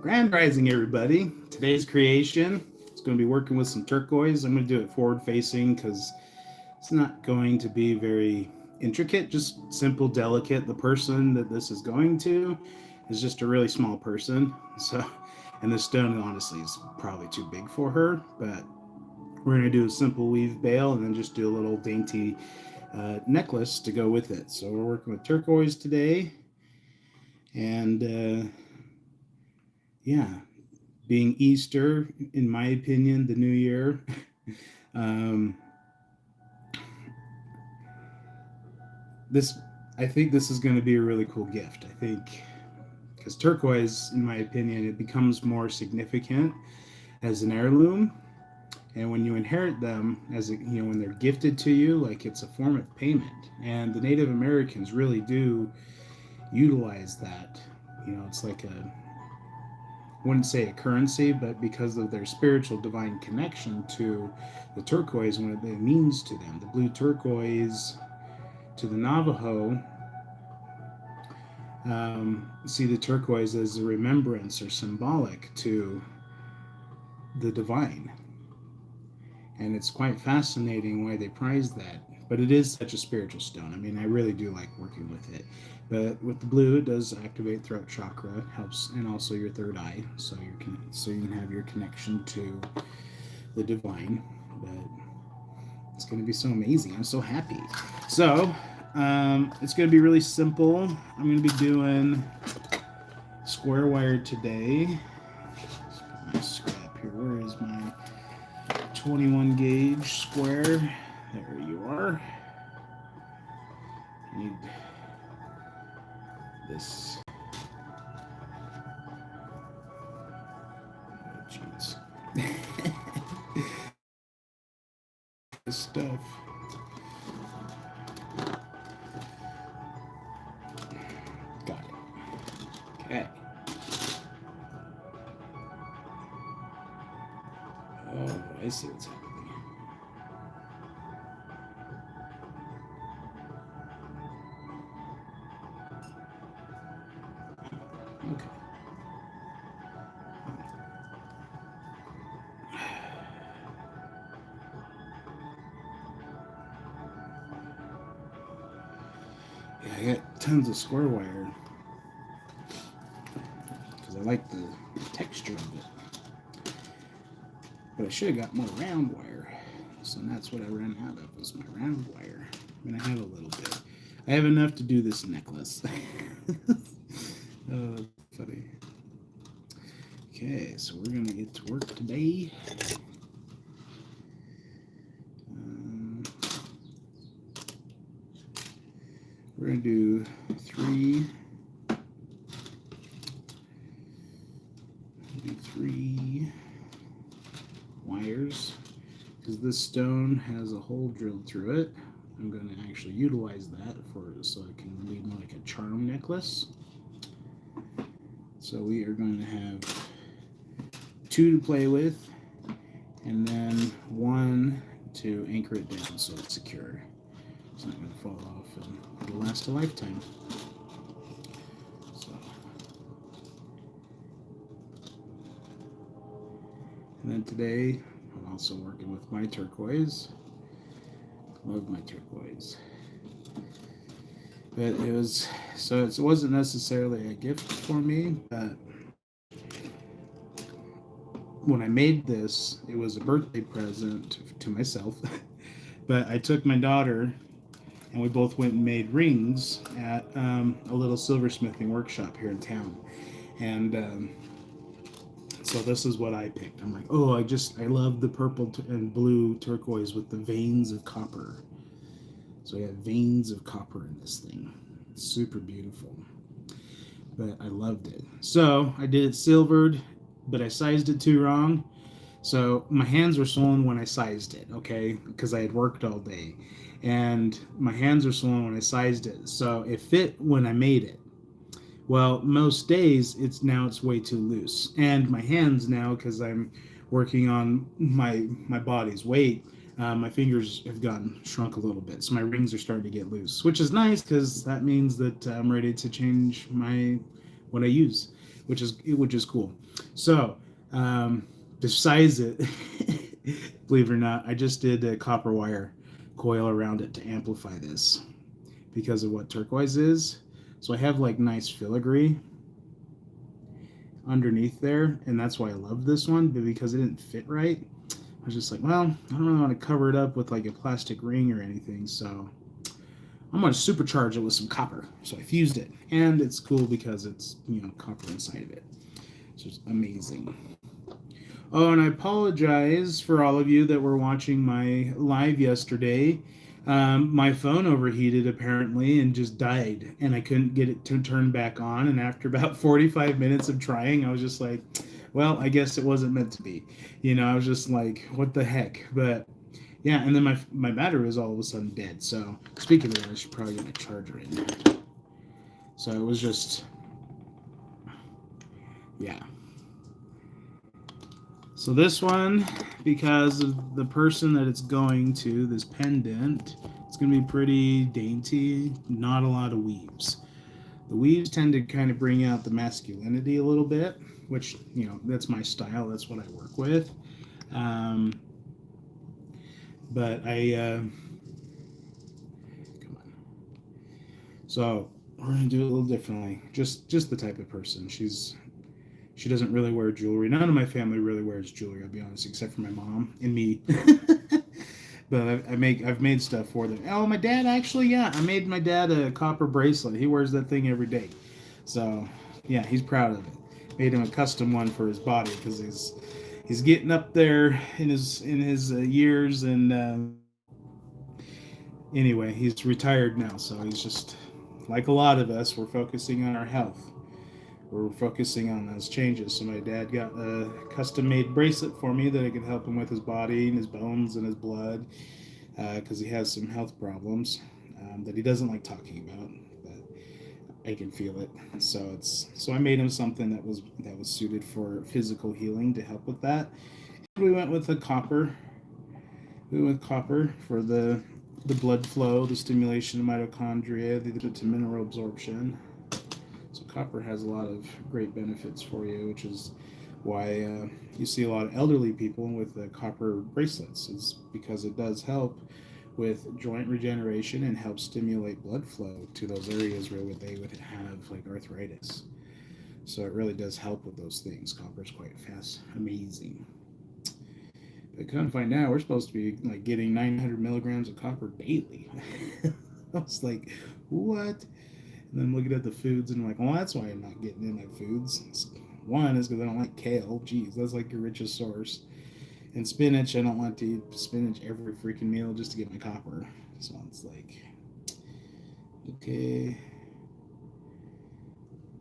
Grand Rising, everybody. Today's creation is going to be working with some turquoise. I'm going to do it forward facing because it's not going to be very intricate, just simple, delicate. The person that this is going to is just a really small person. So, and this stone honestly is probably too big for her, but we're going to do a simple weave bail and then just do a little dainty necklace to go with it. So, we're working with turquoise today. And yeah, being Easter, in my opinion, the new year. um, this, I think this is going to be a really cool gift. I think because turquoise, in my opinion, it becomes more significant as an heirloom, and when you inherit them as when they're gifted to you, like it's a form of payment. And the Native Americans really do utilize that. It's like a wouldn't say a currency, but because of their spiritual divine connection to the turquoise and what it means to them. The blue turquoise to the Navajo see the turquoise as a remembrance or symbolic to the divine. And it's quite fascinating why they prize that. But it is such a spiritual stone. I mean, I really do like working with it. But with the blue, it does activate throat chakra, helps, and also your third eye, so you can have your connection to the divine. But it's going to be so amazing. I'm so happy. So it's going to be really simple. I'm going to be doing square wire today. Let's put my scrap here. Where is my 21 gauge square? There you are. I need this. Oh, jeez. This stuff. Got it. Okay. Oh, I see what's happening. Okay. Yeah, I got tons of square wire because I like the texture of it. But I should have got more round wire. So that's what I ran out of, was my round wire. I mean, I have a little bit. I have enough to do this necklace. Oh, that's funny. Okay, so we're going to get to work today. We're going to do three wires because this stone has a hole drilled through it. I'm going to actually utilize that so it can be more like a charm necklace. So we are going to have two to play with and then one to anchor it down so it's secure. It's not going to fall off and it'll last a lifetime. So, and then today I'm also working with my turquoise. Love my turquoise. But it wasn't necessarily a gift for me, but when I made this, it was a birthday present to myself. But I took my daughter and we both went and made rings at a little silversmithing workshop here in town. And so this is what I picked. I'm like, oh, I love the purple and blue turquoise with the veins of copper. So I got veins of copper in this thing. It's super beautiful. But I loved it. So I did it silvered, but I sized it too wrong. So my hands were swollen when I sized it, okay? Because I had worked all day. And my hands were swollen when I sized it. So it fit when I made it. Well, most days it's way too loose. And my hands now, because I'm working on my body's weight, my fingers have gotten shrunk a little bit. So my rings are starting to get loose, which is nice because that means that I'm ready to change what I use. which is cool. So besides it, believe it or not, I just did a copper wire coil around it to amplify this because of what turquoise is. So I have like nice filigree underneath there, and that's why I love this one, but because it didn't fit right, I was just like, well, I don't really want to cover it up with like a plastic ring or anything, so I'm going to supercharge it with some copper. So I fused it, and it's cool because it's, copper inside of it. So it's amazing. Oh, and I apologize for all of you that were watching my live yesterday. My phone overheated apparently and just died, and I couldn't get it to turn back on. And after about 45 minutes of trying, I was just like, well, I guess it wasn't meant to be. I was just like, what the heck? But yeah, and then my battery was all of a sudden dead. So speaking of that, I should probably get my charger in there. So it was just, yeah. So this one, because of the person that it's going to, this pendant, it's going to be pretty dainty, not a lot of weaves. The weaves tend to kind of bring out the masculinity a little bit, which, that's my style, that's what I work with. But come on. So we're going to do it a little differently. Just the type of person. She doesn't really wear jewelry. None of my family really wears jewelry, I'll be honest, except for my mom and me. But I've made stuff for them. Oh, my dad actually, yeah, I made my dad a copper bracelet. He wears that thing every day. So yeah, he's proud of it. Made him a custom one for his body because he's getting up there in his years, and anyway, he's retired now, so he's just like a lot of us. We're focusing on our health. We're focusing on those changes. So my dad got a custom-made bracelet for me that I could help him with his body and his bones and his blood, because he has some health problems that he doesn't like talking about, but I can feel it. So I made him something that was suited for physical healing to help with that. We went with the copper. We went with copper for the blood flow, the stimulation of mitochondria, the mineral absorption. So copper has a lot of great benefits for you, which is why you see a lot of elderly people with copper bracelets. It's because it does help with joint regeneration and help stimulate blood flow to those areas where they would have like arthritis. So it really does help with those things. Copper is quite fast, amazing. But come find out, we're supposed to be like getting 900 milligrams of copper daily. I was like, what? And then I'm looking at the foods and I'm like, well, that's why I'm not getting in my foods. One is because I don't like kale. Jeez, that's like your richest source. And spinach, I don't want to eat spinach every freaking meal just to get my copper. So it's like, okay.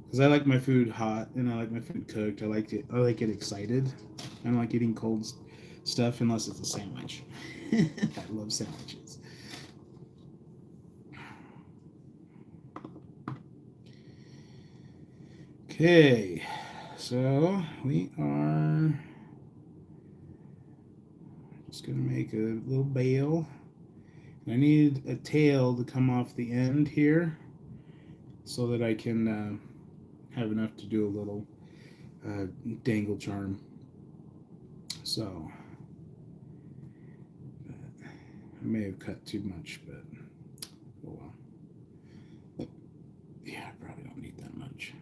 Because I like my food hot and I like my food cooked. I like it excited. I don't like eating cold stuff unless it's a sandwich. I love sandwiches. Okay, so we are just gonna make a little bail. I need a tail to come off the end here so that I can have enough to do a little dangle charm. So I may have cut too much, but oh well. But, yeah, I probably don't need that much.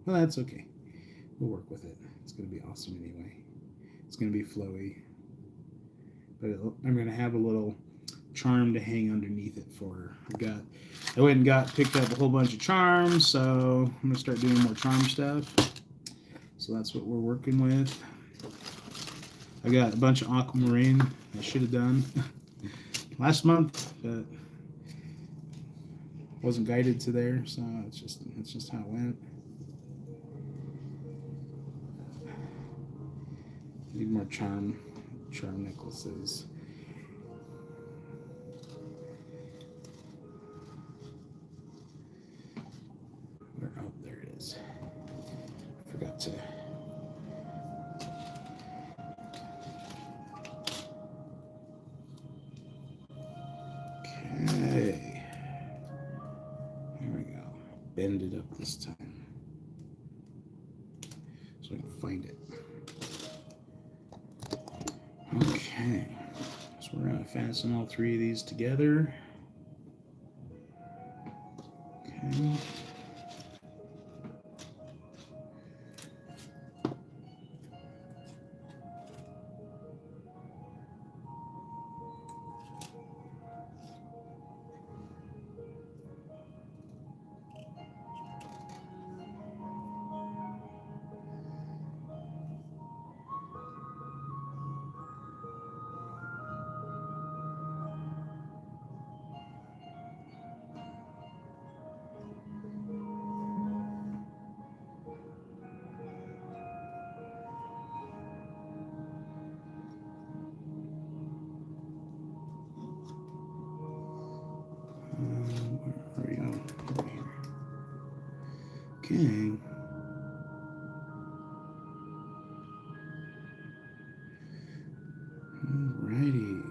Well, that's okay. We'll work with it. It's going to be awesome anyway. It's going to be flowy. But I'm going to have a little charm to hang underneath it for her. I went and picked up a whole bunch of charms, so I'm going to start doing more charm stuff. So that's what we're working with. I got a bunch of aquamarine I should have done last month, but wasn't guided to there, so it's just how it went. Need more charm necklaces. Oh, there it is. I forgot to. Okay. Here we go. bend it up this time so I can find it. Okay, so we're going to fasten all three of these together. Okay. Where are we going? Over here. Okay. Alrighty.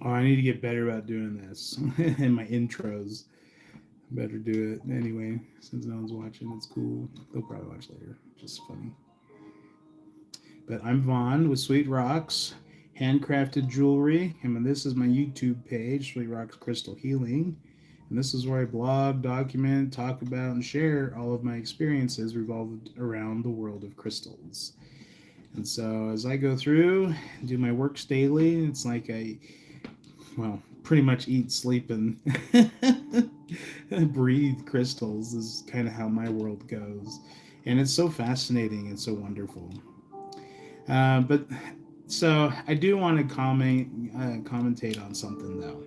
Oh, I need to get better about doing this in my intros. Better do it anyway. Since no one's watching, it's cool. They'll probably watch later. Just funny. But I'm Vaughn with Sweet Roxx, handcrafted jewelry. And this is my YouTube page, Sweet Roxx Crystal Healing. And this is where I blog, document, talk about, and share all of my experiences revolved around the world of crystals. And so as I go through, do my works daily, it's like pretty much eat, sleep, and breathe crystals is kind of how my world goes. And it's so fascinating and so wonderful. But so I do want to commentate on something though,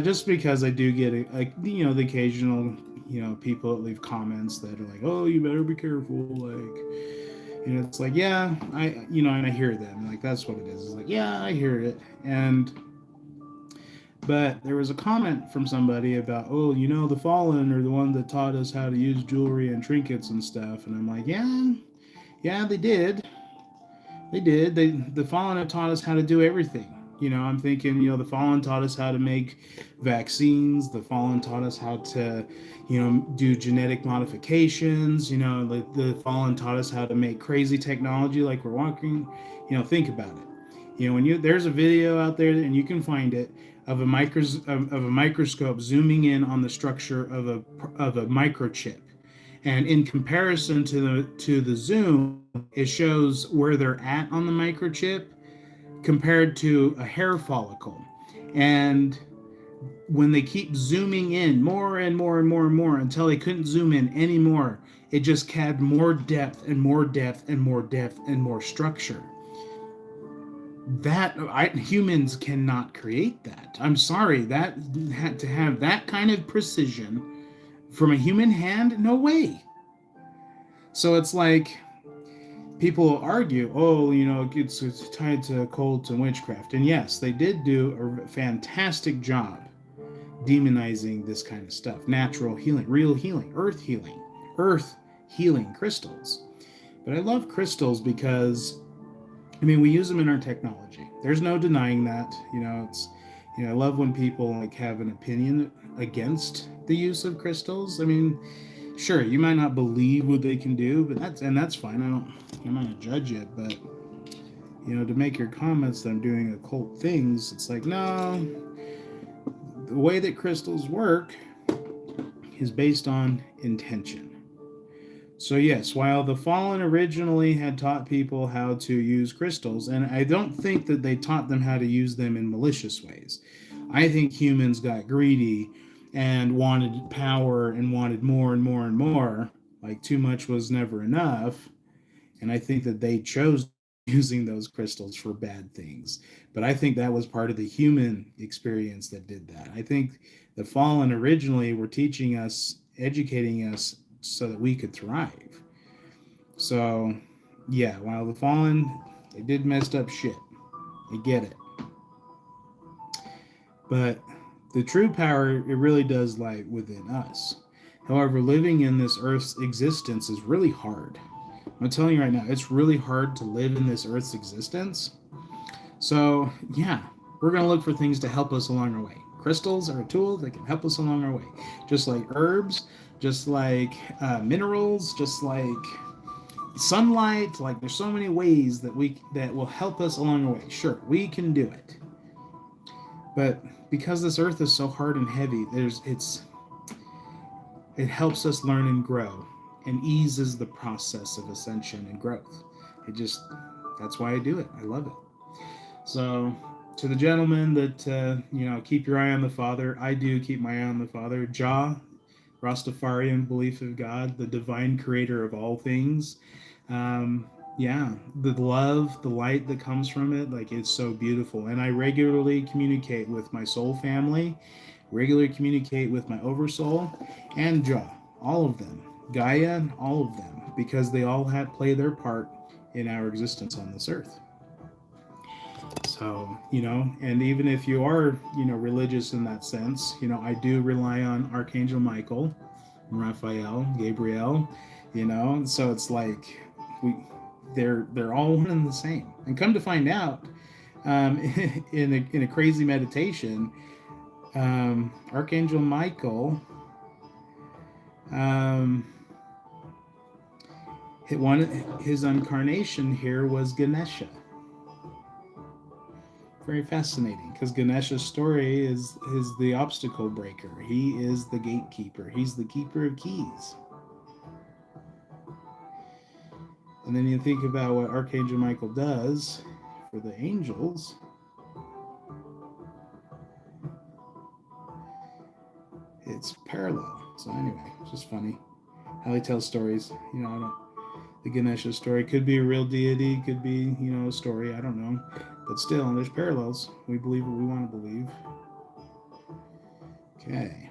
just because I do get the occasional people that leave comments that are like, oh, you better be careful, like it's like, yeah, and I hear them, like that's what it is. It's like, yeah, I hear it, but there was a comment from somebody about, oh, the fallen are the one that taught us how to use jewelry and trinkets and stuff, and I'm like, yeah, they did. The Fallen have taught us how to do everything. I'm thinking, the Fallen taught us how to make vaccines. The Fallen taught us how to, do genetic modifications. Like the Fallen taught us how to make crazy technology like we're walking. Think about it. When there's a video out there and you can find it of a microscope zooming in on the structure of a microchip. And in comparison to the zoom, it shows where they're at on the microchip compared to a hair follicle. And when they keep zooming in more and more and more and more until they couldn't zoom in anymore, it just had more depth and more depth and more depth and more structure. Humans cannot create that. I'm sorry, that had to have that kind of precision from a human hand? No way. So it's like people argue, oh, it's tied to occult and witchcraft. And yes, they did do a fantastic job demonizing this kind of stuff. Natural healing, real healing, earth healing crystals. But I love crystals because, we use them in our technology. There's no denying that. I love when people have an opinion against the use of crystals. Sure, you might not believe what they can do, but that's fine. I'm not gonna judge it, but to make your comments that I'm doing occult things, it's like, no. The way that crystals work is based on intention. So yes, while the Fallen originally had taught people how to use crystals, and I don't think that they taught them how to use them in malicious ways. I think humans got greedy and wanted power and wanted more and more and more. Like too much was never enough. And I think that they chose using those crystals for bad things. But I think that was part of the human experience that did that. I think the Fallen originally were teaching us, educating us so that we could thrive. So, yeah, while the Fallen, they did messed up shit. I get it. But the true power, it really does lie within us. However, living in this Earth's existence is really hard. I'm telling you right now, it's really hard to live in this Earth's existence. So, yeah, we're going to look for things to help us along our way. Crystals are a tool that can help us along our way. Just like herbs, just like minerals, just like sunlight. Like, there's so many ways that will help us along our way. Sure, we can do it. But because this earth is so hard and heavy, it helps us learn and grow and eases the process of ascension and growth. That's why I do it. I love it. So, to the gentlemen that keep your eye on the Father, I do keep my eye on the Father. Jah, Rastafarian belief of God, the divine creator of all things. Yeah, the love, the light that comes from it, like, it's so beautiful. And I regularly communicate with my soul family, regularly communicate with my oversoul, and Jah, all of them, Gaia, all of them, because they all play their part in our existence on this earth. So, and even if you are, religious in that sense, I do rely on Archangel Michael, Raphael, Gabriel, so it's like they're all one and the same. And come to find out, in a crazy meditation, Archangel Michael, his incarnation here was Ganesha. Very fascinating, because Ganesha's story is the obstacle breaker. He is the gatekeeper. He's the keeper of keys. And then you think about what Archangel Michael does for the angels. It's parallel. So anyway, it's just funny how he tells stories. The Ganesha story could be a real deity, could be, a story, I don't know. But still, there's parallels. We believe what we want to believe. Okay.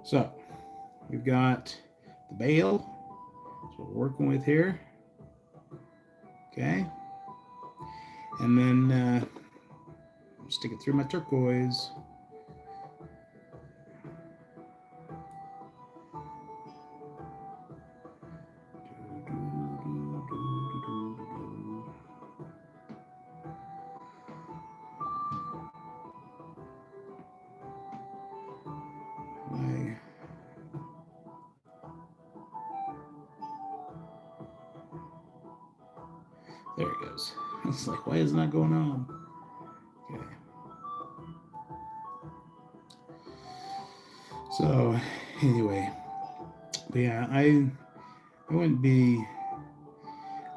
So, we've got the Baal. That's what we're working with here. Okay. And then stick it through my turquoise. There it goes. It's like, why is it not going on? Okay. So, anyway, but yeah, I wouldn't be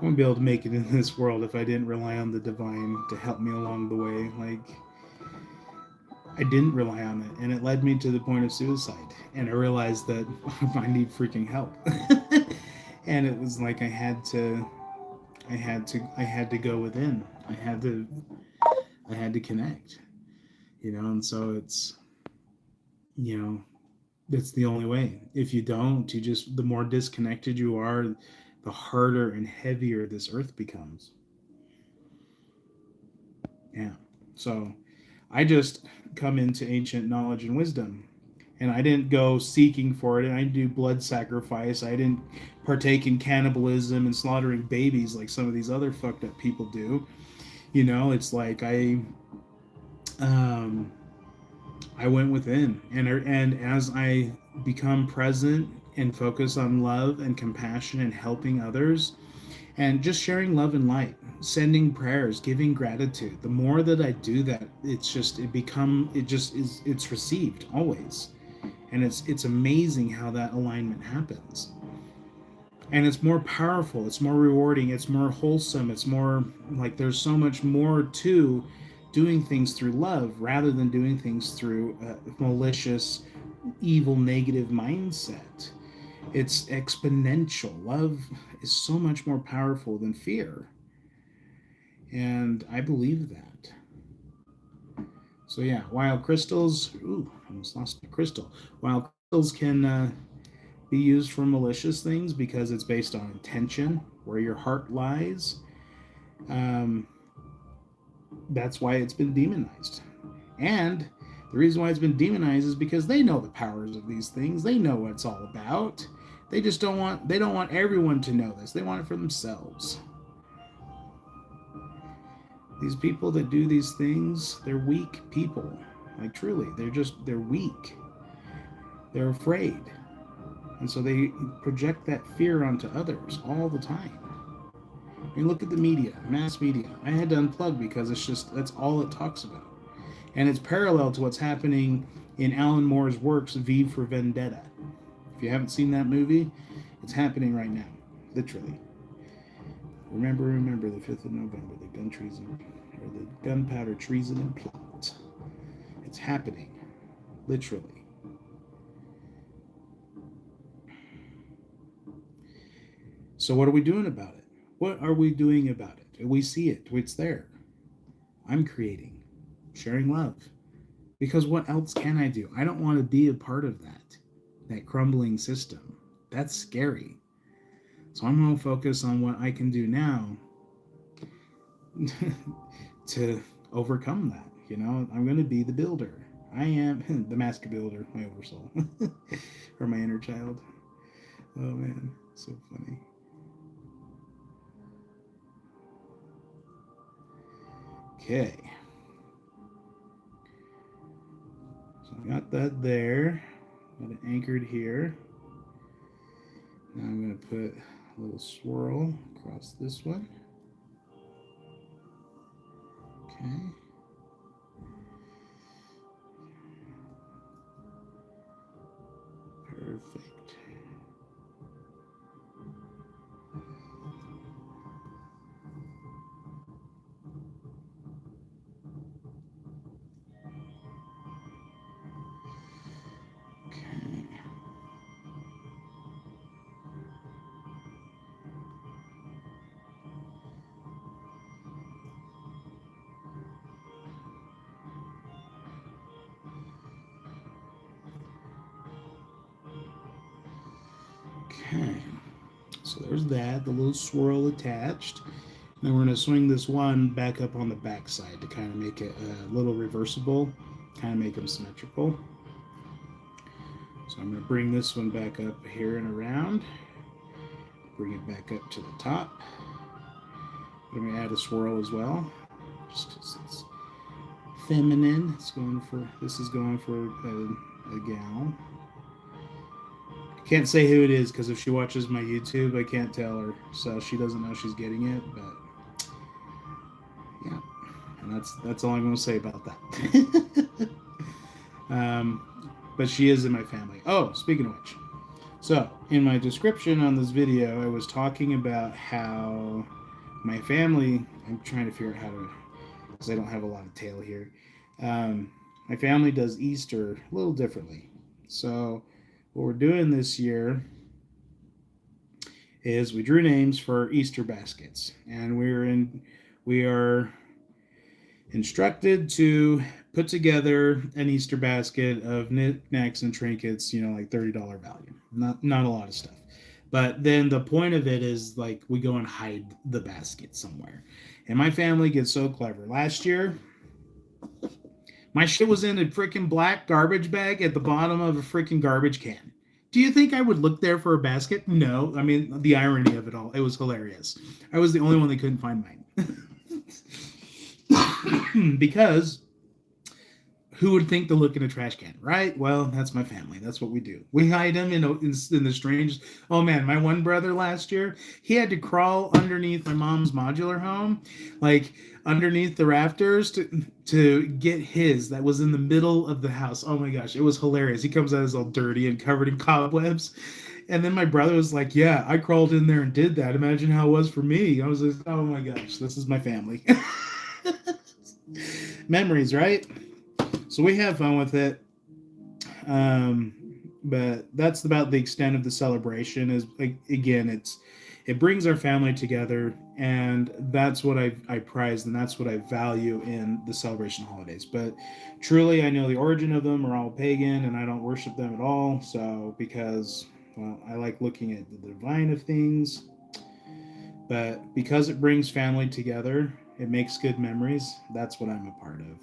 able to make it in this world if I didn't rely on the divine to help me along the way. Like, I didn't rely on it, and it led me to the point of suicide. And I realized that I need freaking help. And it was like I had to go within. I had to connect. And so it's that's the only way. If you don't, the more disconnected you are, the harder and heavier this earth becomes. Yeah. So I just come into ancient knowledge and wisdom. And I didn't go seeking for it. And I didn't do blood sacrifice. I didn't partake in cannibalism and slaughtering babies like some of these other fucked up people do. It's like I went within, and as I become present and focus on love and compassion and helping others, and just sharing love and light, sending prayers, giving gratitude. The more that I do that, it's received always, and it's amazing how that alignment happens. And it's more powerful, it's more rewarding, it's more wholesome, it's more like there's so much more to doing things through love rather than doing things through a malicious, evil, negative mindset. It's exponential. Love is so much more powerful than fear. And I believe that. So yeah, while crystals, almost lost my crystal. While crystals can be used for malicious things because it's based on intention, where your heart lies, that's why it's been demonized. And the reason why it's been demonized is because they know the powers of these things. They know what it's all about. They don't want everyone to know this. They want it for themselves. These people that do these things, they're weak people. Like truly, they're weak. They're afraid. And so they project that fear onto others all the time. I mean, look at the media, mass media. I had to unplug because it's just, that's all it talks about. And it's parallel to what's happening in Alan Moore's works, V for Vendetta. If you haven't seen that movie, it's happening right now, literally. Remember the 5th of November, the gun treason, or the gunpowder treason and plot. It's happening, literally. So what are we doing about it? What are we doing about it? We see it. It's there. I'm creating, sharing love. Because what else can I do? I don't want to be a part of that crumbling system. That's scary. So I'm going to focus on what I can do now to overcome that. You know, I'm going to be the builder. I am the master builder, my oversoul, or my inner child. Oh man, so funny. Okay. So I got that there. Got it anchored here. Now I'm going to put a little swirl across this one. Okay. Perfect. Okay, so there's that, the little swirl attached. Then we're going to swing this one back up on the back side to kind of make it a little reversible, kind of make them symmetrical. So I'm going to bring this one back up here and around, bring it back up to the top. I'm going to add a swirl as well, just because it's feminine. This is going for a gal. Can't say who it is because if she watches my YouTube, I can't tell her, so she doesn't know she's getting it. But yeah, and that's all I'm going to say about that. But she is in my family. Oh, speaking of which, so in my description on this video, I was talking about how my family. I'm trying to figure out how to, because I don't have a lot of tail here. My family does Easter a little differently, so what we're doing this year is we drew names for Easter baskets, and we are instructed to put together an Easter basket of knickknacks and trinkets, like $30 value. Not a lot of stuff. But then the point of it is like we go and hide the basket somewhere. And my family gets so clever. Last year, my shit was in a freaking black garbage bag at the bottom of a freaking garbage can. Do you think I would look there for a basket? No. I mean, the irony of it all. It was hilarious. I was the only one that couldn't find mine. Because who would think to look in a trash can, right? Well, that's my family. That's what we do. We hide them in the strange. Oh man, my one brother last year, he had to crawl underneath my mom's modular home, like underneath the rafters to get his that was in the middle of the house. Oh my gosh, it was hilarious. He comes out as all dirty and covered in cobwebs. And then my brother was like, yeah, I crawled in there and did that. Imagine how it was for me. I was like, oh my gosh, this is my family. Memories, right? So we have fun with it. But that's about the extent of the celebration. Is again, it brings our family together, and that's what I prize, and that's what I value in the celebration holidays. But truly, I know the origin of them are all pagan, and I don't worship them at all. So because, well, I like looking at the divine of things, but because it brings family together, it makes good memories. That's what I'm a part of.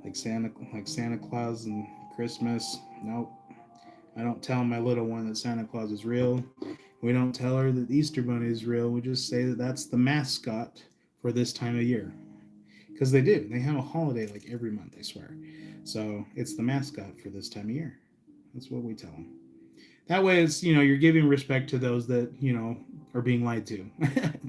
Like Santa Claus and Christmas. Nope. I don't tell my little one that Santa Claus is real. We don't tell her that the Easter Bunny is real. We just say that that's the mascot for this time of year. because they do. They have a holiday like every month, I swear. So it's the mascot for this time of year. That's what we tell them. That way, it's you're giving respect to those that are being lied to.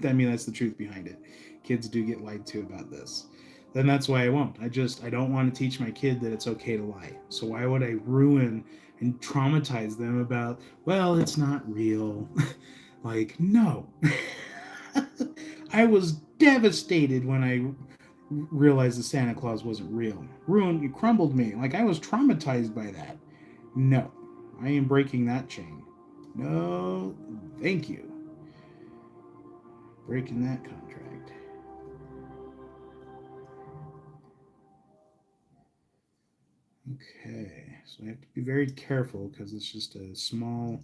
I mean, that's the truth behind it. Kids do get lied to about this. Then that's why I won't. I don't want to teach my kid that it's okay to lie. So why would I ruin and traumatize them about? Well, it's not real. Like no. I was devastated when I realized that Santa Claus wasn't real. Ruined, it crumbled me. Like I was traumatized by that. No, I am breaking that chain. No, thank you. Breaking that contract. Okay, so I have to be very careful because it's just a small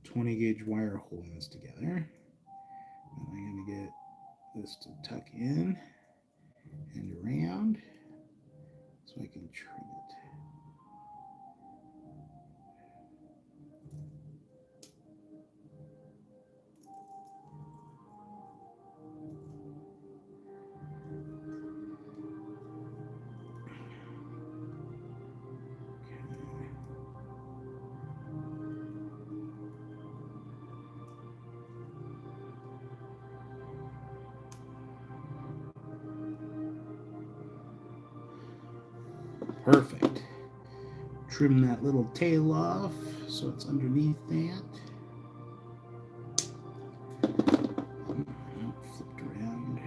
20 gauge wire holding this together. And I'm going to get this to tuck in and around so I can trim it. Perfect. Trim that little tail off so it's underneath that. Flipped around.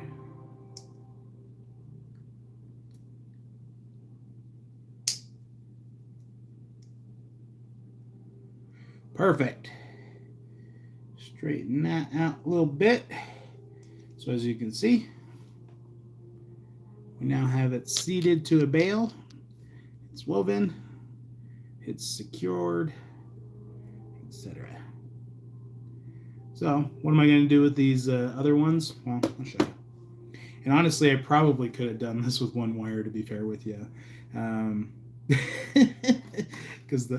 Perfect. Straighten that out a little bit. So as you can see, we now have it seated to a bale. It's woven, it's secured, etc. So what am I going to do with these other ones? Well, I'll show you. And honestly, I probably could have done this with one wire, to be fair with you. Because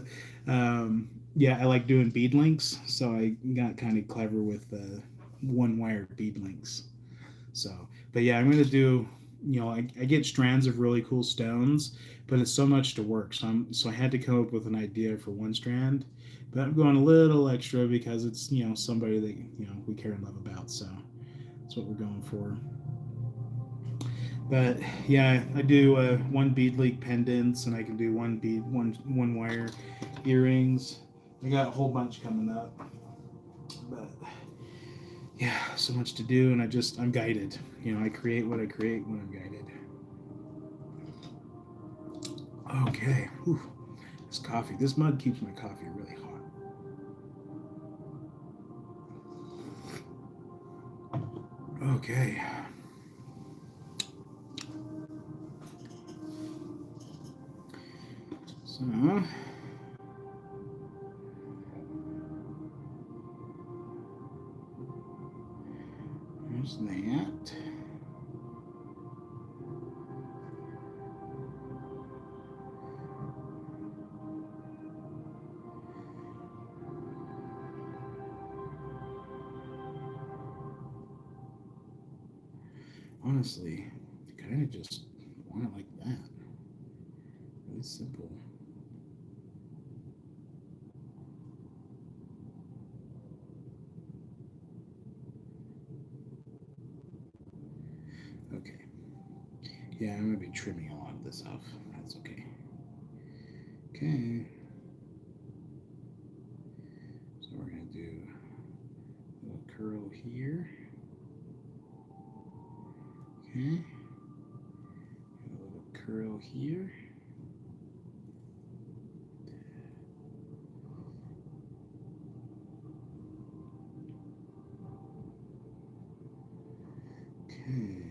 yeah, I like doing bead links, so I got kind of clever with one wire bead links. So, but yeah, I'm gonna do. I get strands of really cool stones, but it's so much to work. So I had to come up with an idea for one strand, but I'm going a little extra because it's somebody that we care and love about. So that's what we're going for. But yeah, I do one bead leak pendants, and I can do one wire earrings. I got a whole bunch coming up, but yeah, so much to do, and I'm guided. I create what I create when I'm guided. Okay, whew. This mug keeps my coffee really hot. Okay. So there's that. Honestly, I kind of just want it like that. Really simple. Okay. Yeah, I'm going to be trimming a lot of this off. That's okay. Okay. So we're going to do a little curl here. Okay. A little curl here. Okay.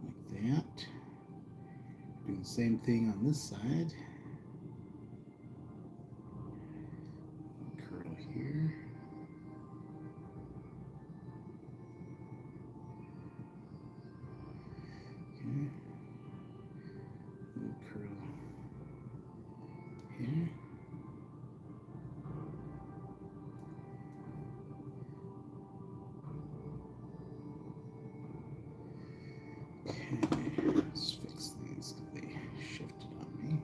Like that. Do the same thing on this side. Curl here. Okay. Little curl here. Okay, let's fix these because they shifted on me.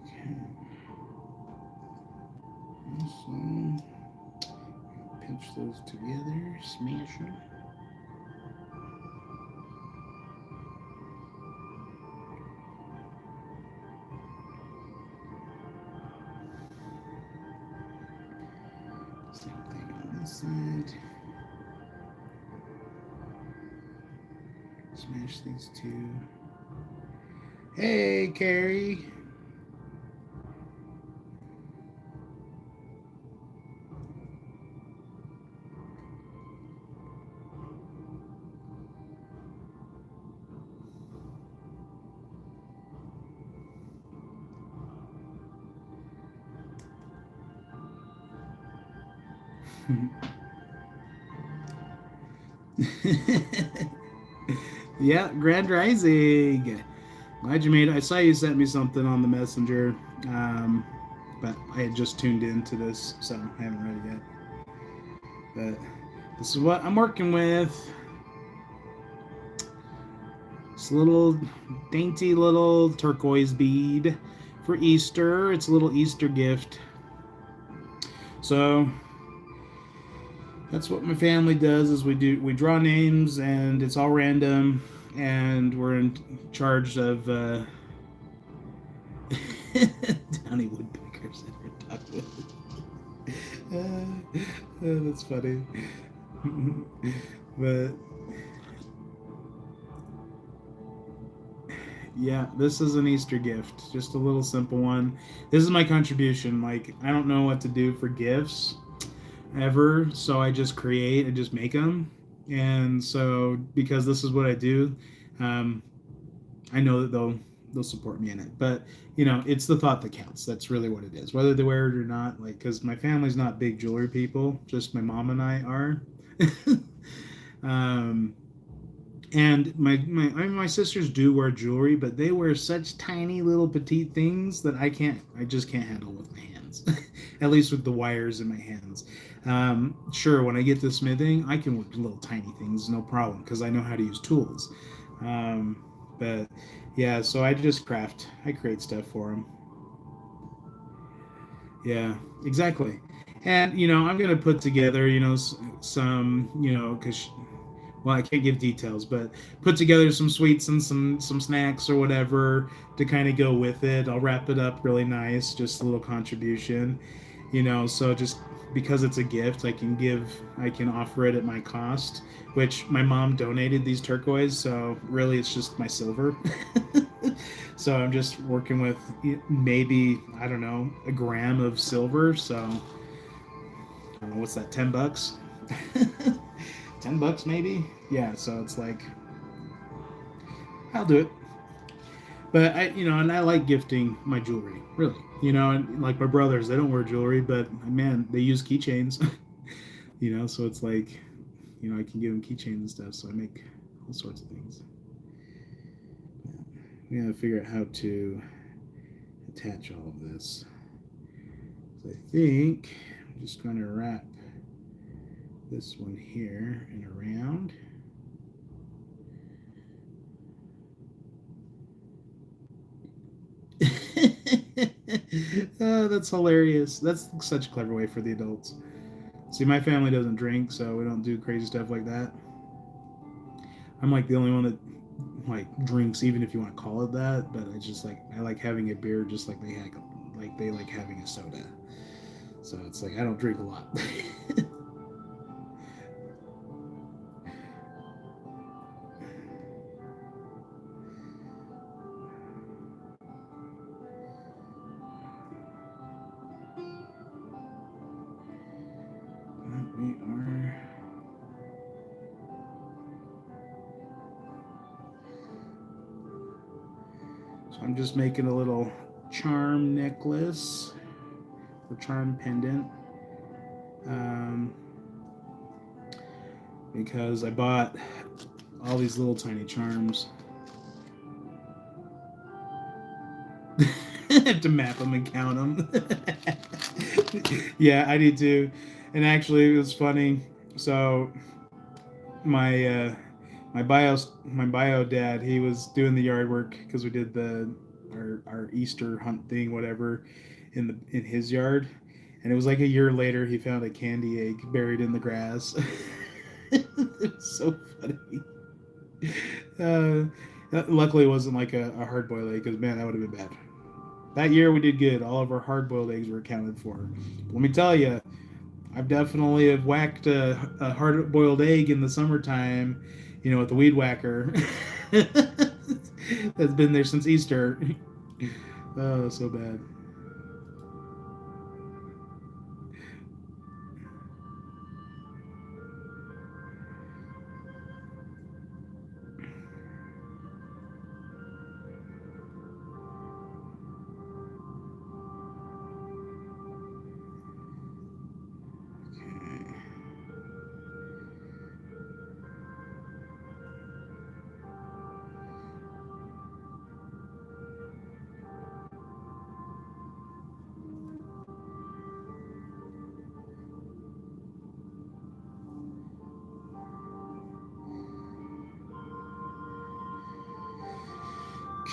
Okay. So, pinch those together, smash them. Same thing on this side. Smash these two. Hey, Carrie. Yeah, Grand Rising. Glad you made it. I saw you sent me something on the messenger, but I had just tuned into this, so I haven't read it yet. But this is what I'm working with. This little dainty little turquoise bead for Easter. It's a little Easter gift. So that's what my family does is we draw names and it's all random and we're in charge of Downy woodpeckers that we're talking with. That's funny. But yeah, this is an Easter gift, just a little simple one. This is my contribution. Like I don't know what to do for gifts ever, so I just create and just make them. And so because this is what I do, um, I know that they'll support me in it. But it's the thought that counts. That's really what it is, whether they wear it or not. Like because my family's not big jewelry people, just my mom and I are. um, and my sisters do wear jewelry, but they wear such tiny little petite things that I just can't handle with my hands. At least with the wires in my hands. Sure, when I get to smithing, I can work little tiny things, no problem, because I know how to use tools. But yeah, so I create stuff for them. Yeah, exactly. And I'm gonna put together, some, because well, I can't give details, but put together some sweets and some snacks or whatever to kind of go with it. I'll wrap it up really nice, just a little contribution, so just because it's a gift, I can offer it at my cost, which my mom donated these turquoise, so really it's just my silver. So I'm just working with maybe, I don't know, a gram of silver, so I don't know, what's that, $10? $10 maybe. Yeah, so it's like I'll do it. But and I like gifting my jewelry, really. And like my brothers, they don't wear jewelry, but man, they use keychains. So it's like, I can give them keychains and stuff. So I make all sorts of things. We gotta figure out how to attach all of this. So I think I'm just going to wrap this one here and around. Oh, that's hilarious. That's such a clever way for the adults. See, my family doesn't drink, so we don't do crazy stuff like that. I'm like the only one that like drinks, even if you want to call it that. But it's just like I like having a beer, just like they like having a soda. So it's like I don't drink a lot. We are. So I'm just making a little charm necklace or charm pendant. Um, because I bought all these little tiny charms. I have to map them and count them. Yeah, I do too. And actually, it was funny. So my my bio dad, he was doing the yard work because we did our Easter hunt thing, whatever, in his yard, and it was like a year later he found a candy egg buried in the grass. It's so funny. Luckily, it wasn't like a hard boiled egg because man, that would have been bad. That year we did good. All of our hard boiled eggs were accounted for. But let me tell you, I've definitely have whacked a hard boiled egg in the summertime, with the weed whacker. That's been there since Easter. Oh, so bad.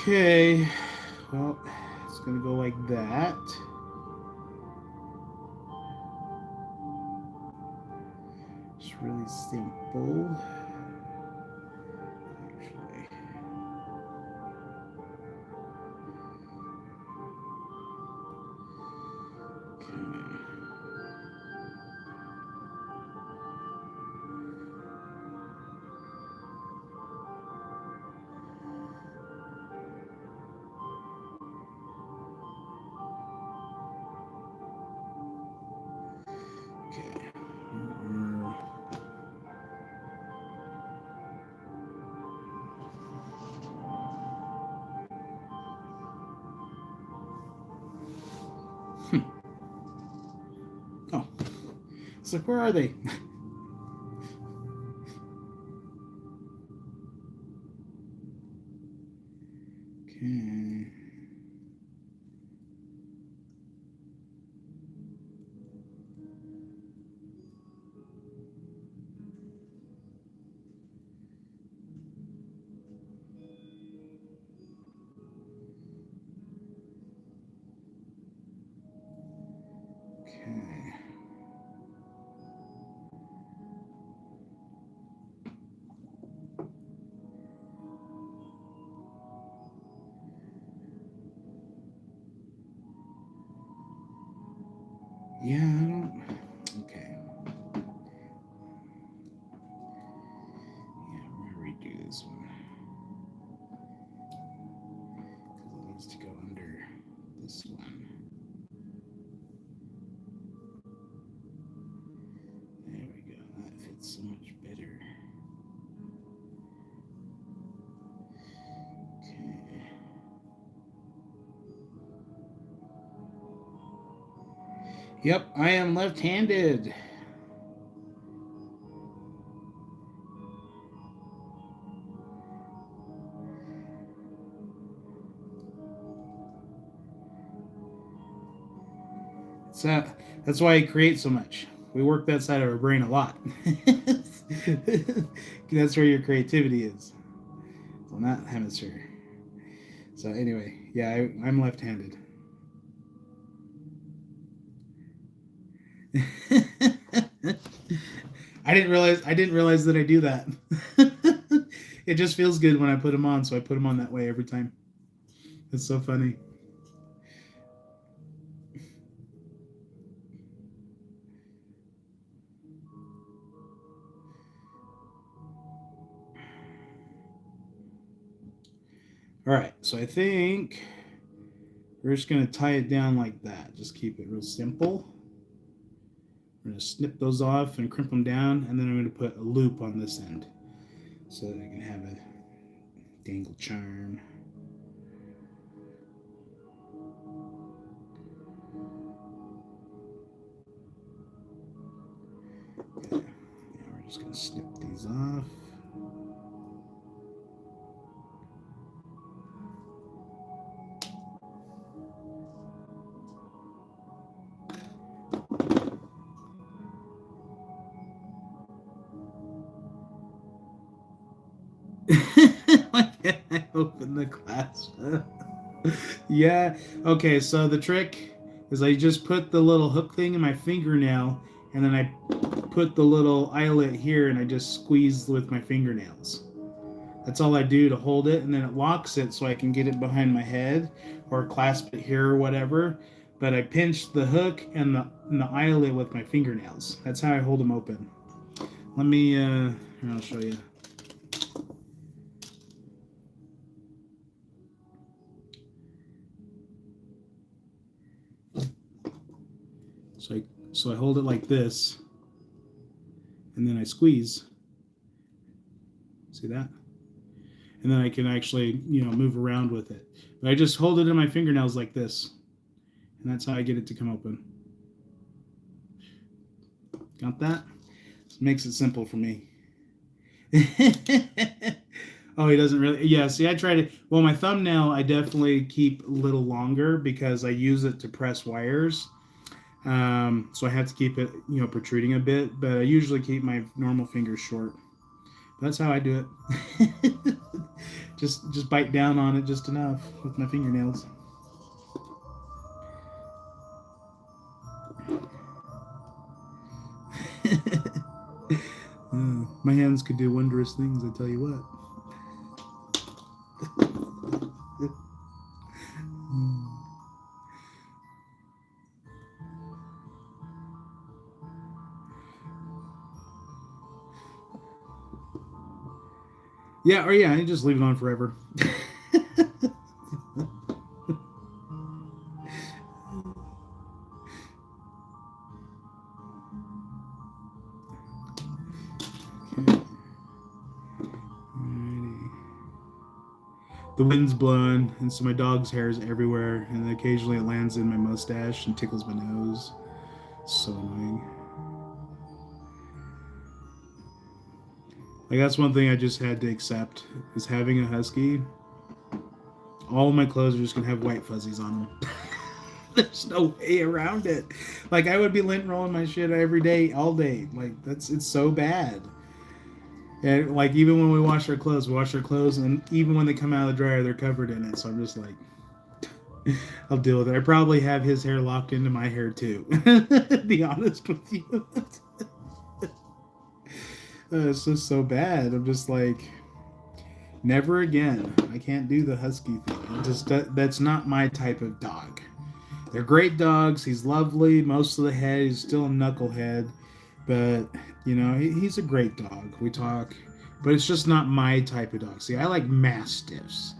Okay. Well, it's gonna go like that. It's really simple. Actually. Okay. Hmm. Oh. It's like, where are they? Okay. Okay. Yeah, I don't. Okay. Yeah, we're gonna redo this one because it needs to go under this one. There we go. That fits so much better. Okay. Yep, I am left-handed. So that's why I create so much. We work that side of our brain a lot. That's where your creativity is. So not hemisphere. So anyway, yeah, I'm left-handed. I didn't realize that I do that. It just feels good when I put them on, so I put them on that way every time. It's so funny. All right, so I think we're just gonna tie it down like that. Just keep it real simple. We're going to snip those off and crimp them down, and then I'm going to put a loop on this end so that I can have a dangle charm. Okay. Now we're just going to snip these off. Why can't I open the clasp? Yeah. Okay, so the trick is I just put the little hook thing in my fingernail, and then I put the little eyelet here, and I just squeeze with my fingernails. That's all I do to hold it, and then it locks it so I can get it behind my head or clasp it here or whatever. But I pinch the hook and the eyelet with my fingernails. That's how I hold them open. Let me, here, I'll show you. So I hold it like this, and then I squeeze. See that? And then I can actually, move around with it. But I just hold it in my fingernails like this, and that's how I get it to come open. Got that? This makes it simple for me. Oh, he doesn't really. Yeah, see, I try to. Well, my thumbnail, I definitely keep a little longer because I use it to press wires. So I have to keep it, protruding a bit, but I usually keep my normal fingers short. That's how I do it. just bite down on it just enough with my fingernails. My hands could do wondrous things, I tell you what. Yeah, or yeah, you just leave it on forever. Okay. Alrighty. The wind's blowing, and so my dog's hair is everywhere, and occasionally it lands in my mustache and tickles my nose. So annoying. Like, that's one thing I just had to accept, is having a husky. All my clothes are just gonna have white fuzzies on them. There's no way around it. Like, I would be lint rolling my shit every day, all day. Like, it's so bad. And like, even when we wash our clothes, and even when they come out of the dryer, they're covered in it. So I'm just like, I'll deal with it. I probably have his hair locked into my hair too. To be honest with you. It's just so bad. I'm just like, never again. I can't do the husky thing. That's not my type of dog. They're great dogs. He's lovely. Most of the head, he's still a knucklehead, but he's a great dog. We talk, but it's just not my type of dog. See, I like mastiffs.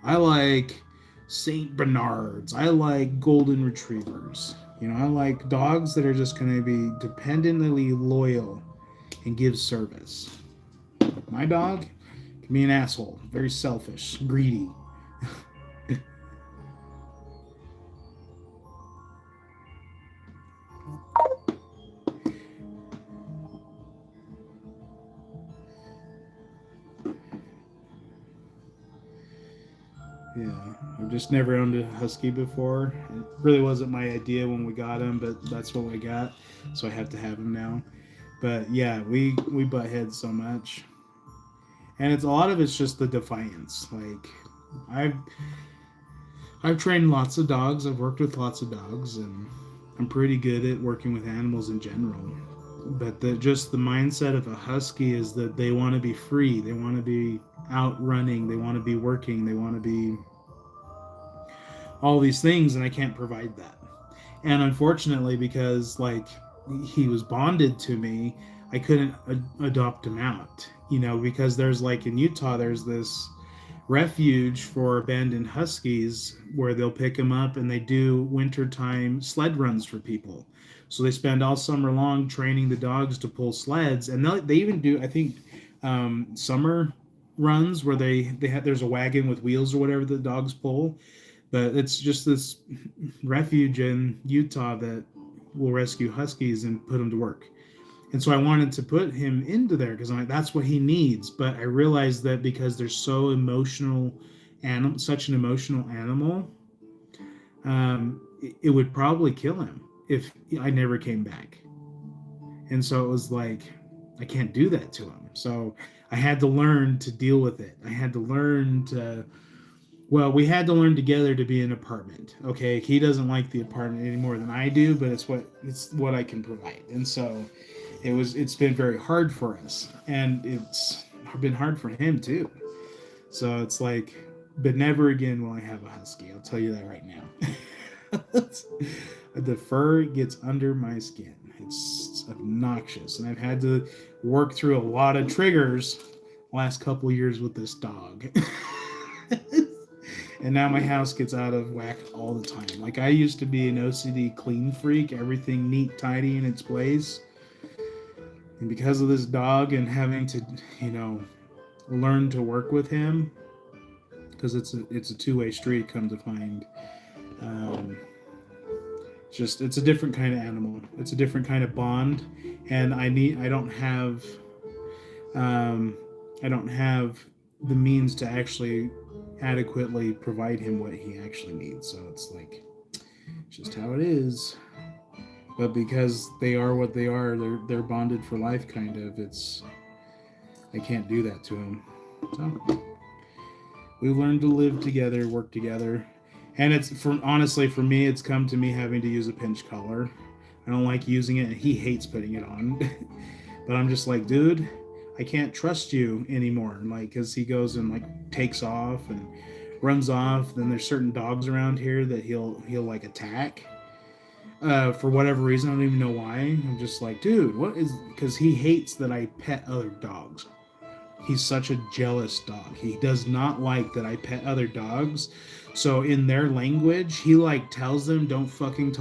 I like Saint Bernards. I like golden retrievers. I like dogs that are just going to be dependently loyal and give service. My dog can be an asshole, very selfish, greedy. Yeah, I've just never owned a husky before. It really wasn't my idea when we got him, but that's what we got, so I have to have him now. But yeah, we butt heads so much, and a lot of it's just the defiance. Like, I've trained lots of dogs. I've worked with lots of dogs, and I'm pretty good at working with animals in general. But just the mindset of a husky is that they want to be free. They want to be out running. They want to be working. They want to be all these things, and I can't provide that. And unfortunately, because like he was bonded to me, I couldn't adopt him out. Because there's, like, in Utah, there's this refuge for abandoned huskies where they'll pick them up and they do wintertime sled runs for people. So they spend all summer long training the dogs to pull sleds, and they even do, I think, summer runs where they have, there's a wagon with wheels or whatever the dogs pull. But it's just this refuge in Utah that will rescue huskies and put them to work. And so I wanted to put him into there because I'm like, that's what he needs. But I realized that because they're so emotional, and such an emotional animal, it would probably kill him if I never came back. And so it was like, I can't do that to him. So I had to learn to deal with it. I had to learn to, well, we had to learn together to be in an apartment. Okay, he doesn't like the apartment any more than I do, but it's what I can provide. And so it's been very hard for us, and it's been hard for him too. So it's like, but never again will I have a husky. I'll tell you that right now. The fur gets under my skin. It's obnoxious, and I've had to work through a lot of triggers last couple of years with this dog. And now my house gets out of whack all the time. Like, I used to be an OCD clean freak, everything neat, tidy in its place. And because of this dog and having to, learn to work with him, because it's a two-way street, come to find, it's a different kind of animal. It's a different kind of bond, and I don't have the means to actually adequately provide him what he actually needs. So it's like, just how it is. But because they are what they are, they're bonded for life, kind of. I can't do that to him. So we learned to live together, work together, and honestly for me, it's come to me having to use a pinch collar. I don't like using it, and he hates putting it on. But I'm just like, dude, I can't trust you anymore. Like, because he goes and like takes off and runs off. Then there's certain dogs around here that he'll like attack. For whatever reason, I don't even know why. I'm just like, dude, what is? Because he hates that I pet other dogs. He's such a jealous dog. He does not like that I pet other dogs. So in their language, he like tells them, "Don't fucking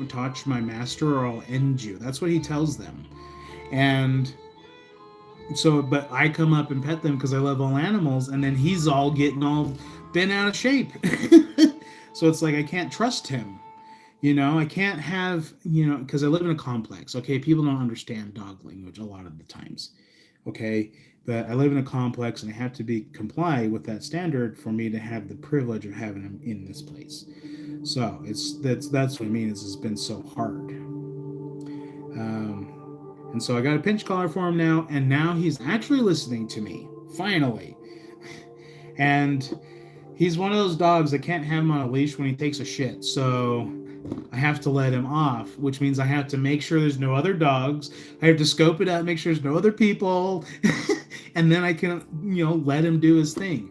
touch my master, or I'll end you." That's what he tells them. And so, but I come up and pet them because I love all animals, and then he's all getting all bent out of shape. So it's like, I can't trust him. I can't have, because I live in a complex. Okay, people don't understand dog language a lot of the times. Okay, but I live in a complex, and I have to comply with that standard for me to have the privilege of having him in this place. So that's what I mean. It's been so hard. And so I got a pinch collar for him now, and now he's actually listening to me finally. And he's one of those dogs that can't have him on a leash when he takes a shit. So I have to let him off, which means I have to make sure there's no other dogs. I have to scope it out, make sure there's no other people, and then I can, let him do his thing.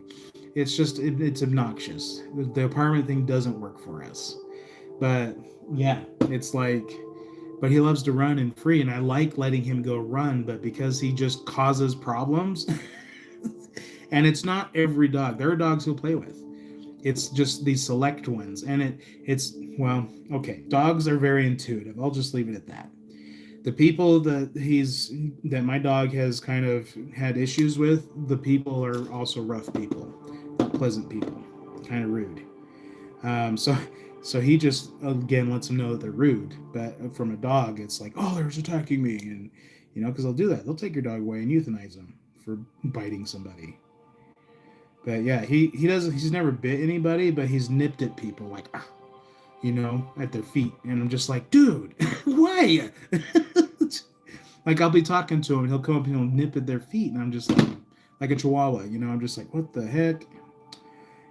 It's just, it's obnoxious. The apartment thing doesn't work for us. But yeah, it's like, but he loves to run and free, and I like letting him go run, but because he just causes problems, and it's not every dog. There are dogs he'll play with. It's just these select ones, and well, okay. Dogs are very intuitive. I'll just leave it at that. The people that my dog has kind of had issues with, the people are also rough people, not pleasant people, kind of rude. So he just again lets them know that they're rude. But from a dog, it's like, oh, they're attacking me, and because they'll do that. They'll take your dog away and euthanize them for biting somebody. But yeah, he doesn't. He's never bit anybody, but he's nipped at people like, at their feet, and I'm just like, dude, why? Like, I'll be talking to him, and he'll come up and he'll nip at their feet, and I'm just like a chihuahua, I'm just like, what the heck?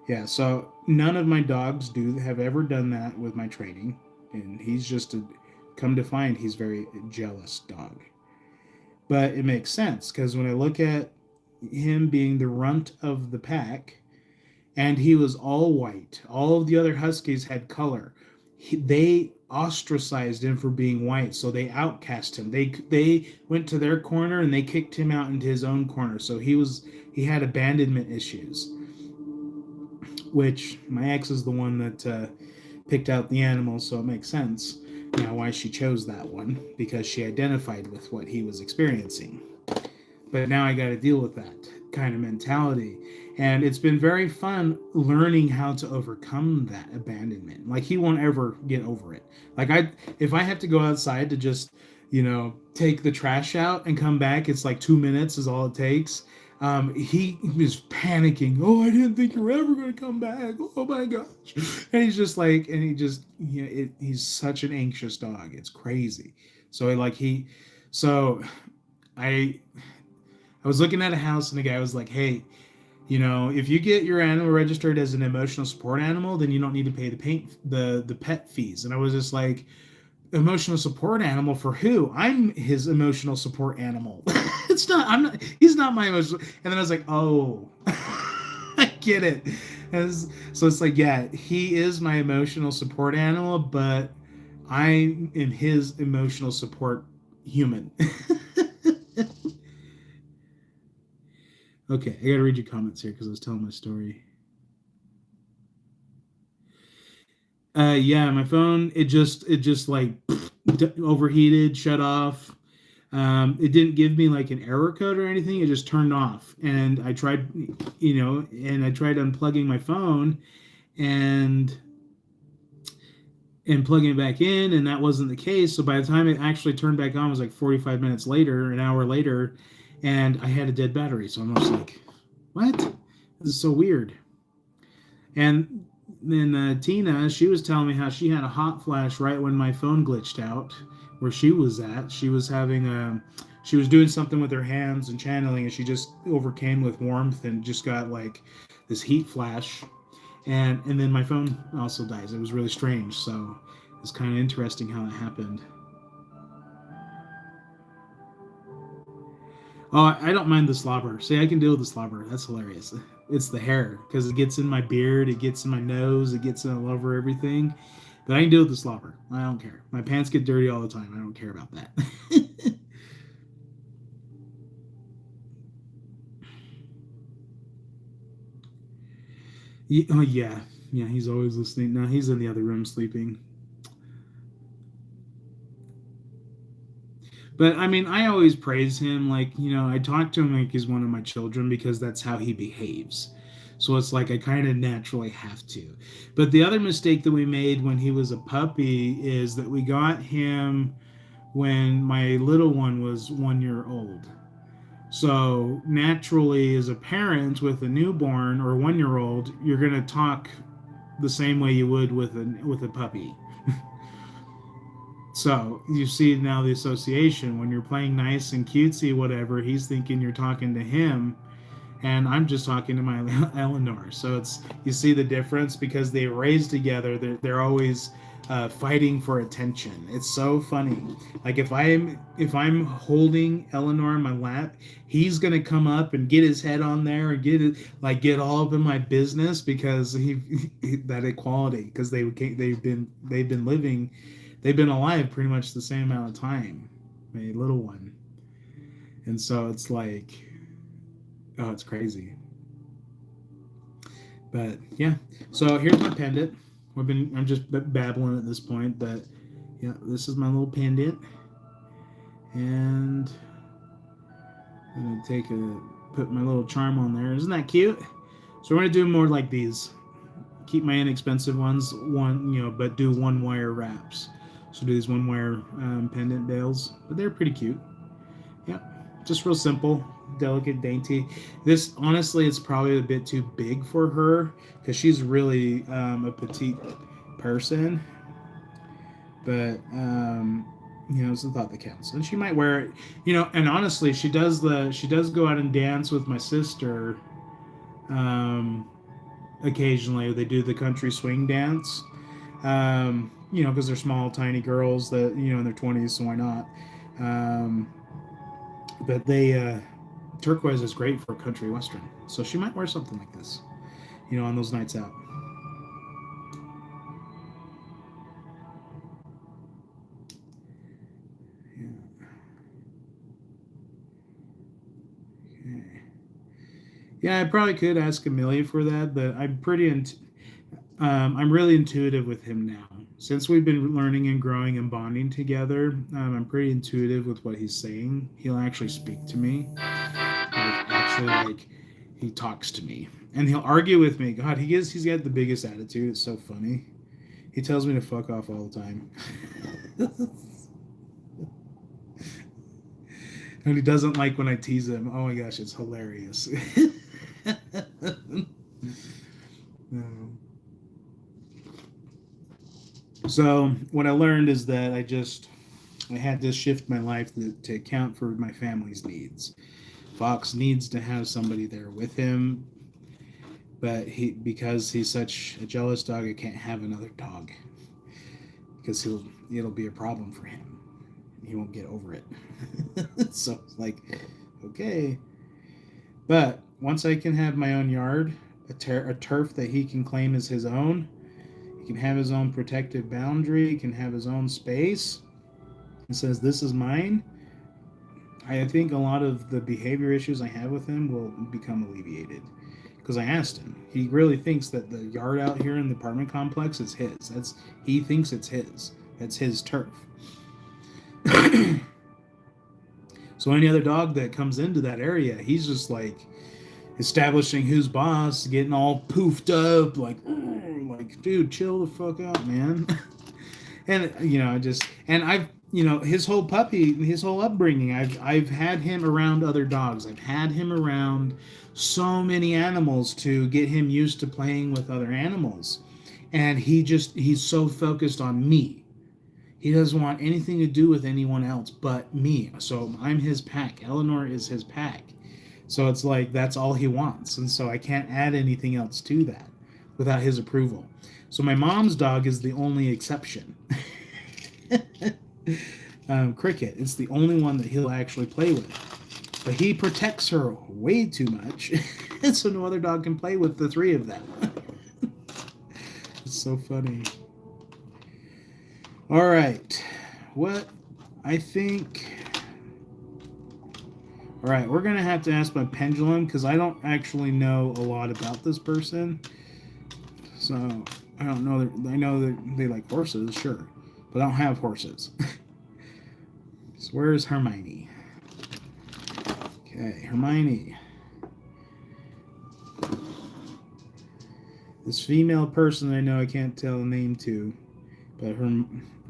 Yeah, so none of my dogs have ever done that with my training, and he's just come to find he's very jealous dog. But it makes sense because when I look at him being the runt of the pack, and he was all white. All of the other huskies had color. They ostracized him for being white, so they outcast him. They went to their corner and they kicked him out into his own corner. So he had abandonment issues. which my ex is the one that picked out the animal, so it makes sense now why she chose that one, because she identified with what he was experiencing. But now I got to deal with that kind of mentality. And it's been very fun learning how to overcome that abandonment. Like, he won't ever get over it. Like, if I have to go outside to just, take the trash out and come back, it's like 2 minutes is all it takes. He was panicking. Oh, I didn't think you were ever going to come back. Oh my gosh. And he's just like, and he just, he's such an anxious dog. It's crazy. So so I I was looking at a house and the guy was like, "Hey, if you get your animal registered as an emotional support animal, then you don't need to pay the pet fees." And I was just like, "Emotional support animal for who? I'm his emotional support animal. It's not. I'm not. He's not my emotional." And then I was like, "Oh, I get it." So it's like, yeah, he is my emotional support animal, but I am his emotional support human. Okay, I gotta read your comments here because I was telling my story. Yeah, my phone it just like overheated, shut off. It didn't give me like an error code or anything. It just turned off, and I tried unplugging my phone and plugging it back in, and that wasn't the case. So by the time it actually turned back on, it was like 45 minutes later, an hour later, and I had a dead battery. So I'm just like, what? This is so weird. And then Tina, she was telling me how she had a hot flash right when my phone glitched out, where she was at. She was doing something with her hands and channeling, and she just overcame with warmth and just got like this heat flash. And then my phone also dies. It was really strange. So it's kind of interesting how it happened. Oh, I don't mind the slobber. See, I can deal with the slobber. That's hilarious. It's the hair because it gets in my beard, it gets in my nose, it gets all over everything. But I can deal with the slobber. I don't care. My pants get dirty all the time. I don't care about that. Oh yeah, yeah. He's always listening. No, he's in the other room sleeping. But I mean, I always praise him. Like, I talk to him like he's one of my children because that's how he behaves. So it's like I kind of naturally have to. But the other mistake that we made when he was a puppy is that we got him when my little one was 1 year old. So naturally, as a parent with a newborn or 1 year old, you're gonna talk the same way you would with a puppy. So you see now the association when you're playing nice and cutesy, whatever. He's thinking you're talking to him, and I'm just talking to my Eleanor. So it's you see the difference because they raised together. They're always fighting for attention. It's so funny. Like if I'm holding Eleanor in my lap, he's gonna come up and get his head on there and get all up in my business because that equality because they've been living they've been alive pretty much the same amount of time, my little one, and so it's like, oh, it's crazy. But yeah, so here's my pendant. I'm just babbling at this point, but yeah, this is my little pendant, and I'm gonna put my little charm on there. Isn't that cute? So we're gonna do more like these. Keep my inexpensive ones, but do one wire wraps. So do these one wire pendant bails, but they're pretty cute. Yeah, just real simple, delicate, dainty. This honestly, it's probably a bit too big for her because she's really a petite person. But it's the thought that counts, and she might wear it. And honestly, she does go out and dance with my sister. Occasionally, they do the country swing dance. Because they're small, tiny girls that in their 20s, so why not? Um, but Turquoise is great for country western, so she might wear something like this, on those nights out. Yeah. Okay. Yeah, I probably could ask Amelia for that, but I'm pretty into. I'm really intuitive with him now. Since we've been learning and growing and bonding together, I'm pretty intuitive with what he's saying. He'll actually speak to me, like he talks to me, and he'll argue with me. God, he's got the biggest attitude. It's so funny. He tells me to fuck off all the time. And he doesn't like when I tease him. Oh my gosh, it's hilarious. So what I learned is that I had to shift my life to account for my family's needs. Fox needs to have somebody there with him, but because he's such a jealous dog, I can't have another dog because it'll be a problem for him. He won't get over it. So it's like, okay. But once I can have my own yard, a turf that he can claim as his own, he can have his own protected boundary, he can have his own space. He says, this is mine. I think a lot of the behavior issues I have with him will become alleviated. Because I asked him, he really thinks that the yard out here in the apartment complex is his. He thinks it's his. That's his turf. So any other dog that comes into that area, he's just like establishing who's boss, getting all poofed up, like, dude, chill the fuck out, man. And his whole upbringing, I've had him around other dogs. I've had him around so many animals to get him used to playing with other animals. And he's so focused on me. He doesn't want anything to do with anyone else but me. So I'm his pack. Eleanor is his pack. So it's like that's all he wants. And so I can't add anything else to that without his approval. So my mom's dog is the only exception. Cricket. It's the only one that he'll actually play with. But he protects her way too much. So no other dog can play with the three of them. It's so funny. All right. What I think... All right, we're going to have to ask my pendulum because I don't actually know a lot about this person. So I don't know. I know that they like horses, sure. But I don't have horses. So where's Hermione? Okay, Hermione. This female person I know I can't tell a name to, but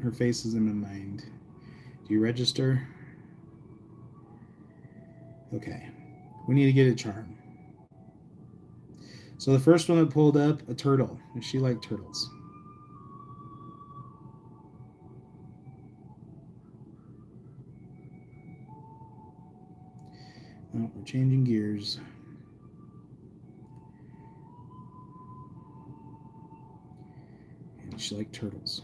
her face is in my mind. Do you register? Okay. We need to get a charm. So the first one that pulled up, a turtle. Does she like turtles? Oh, we're changing gears. And she like turtles.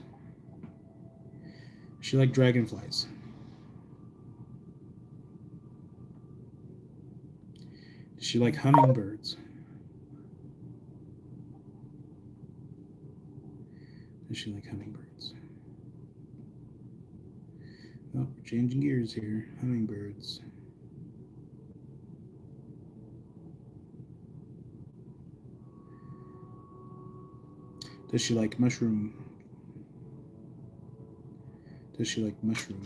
She like dragonflies. Does she like hummingbirds? Does she like hummingbirds? Oh, we're changing gears here. Hummingbirds. Does she like mushroom? Does she like mushroom?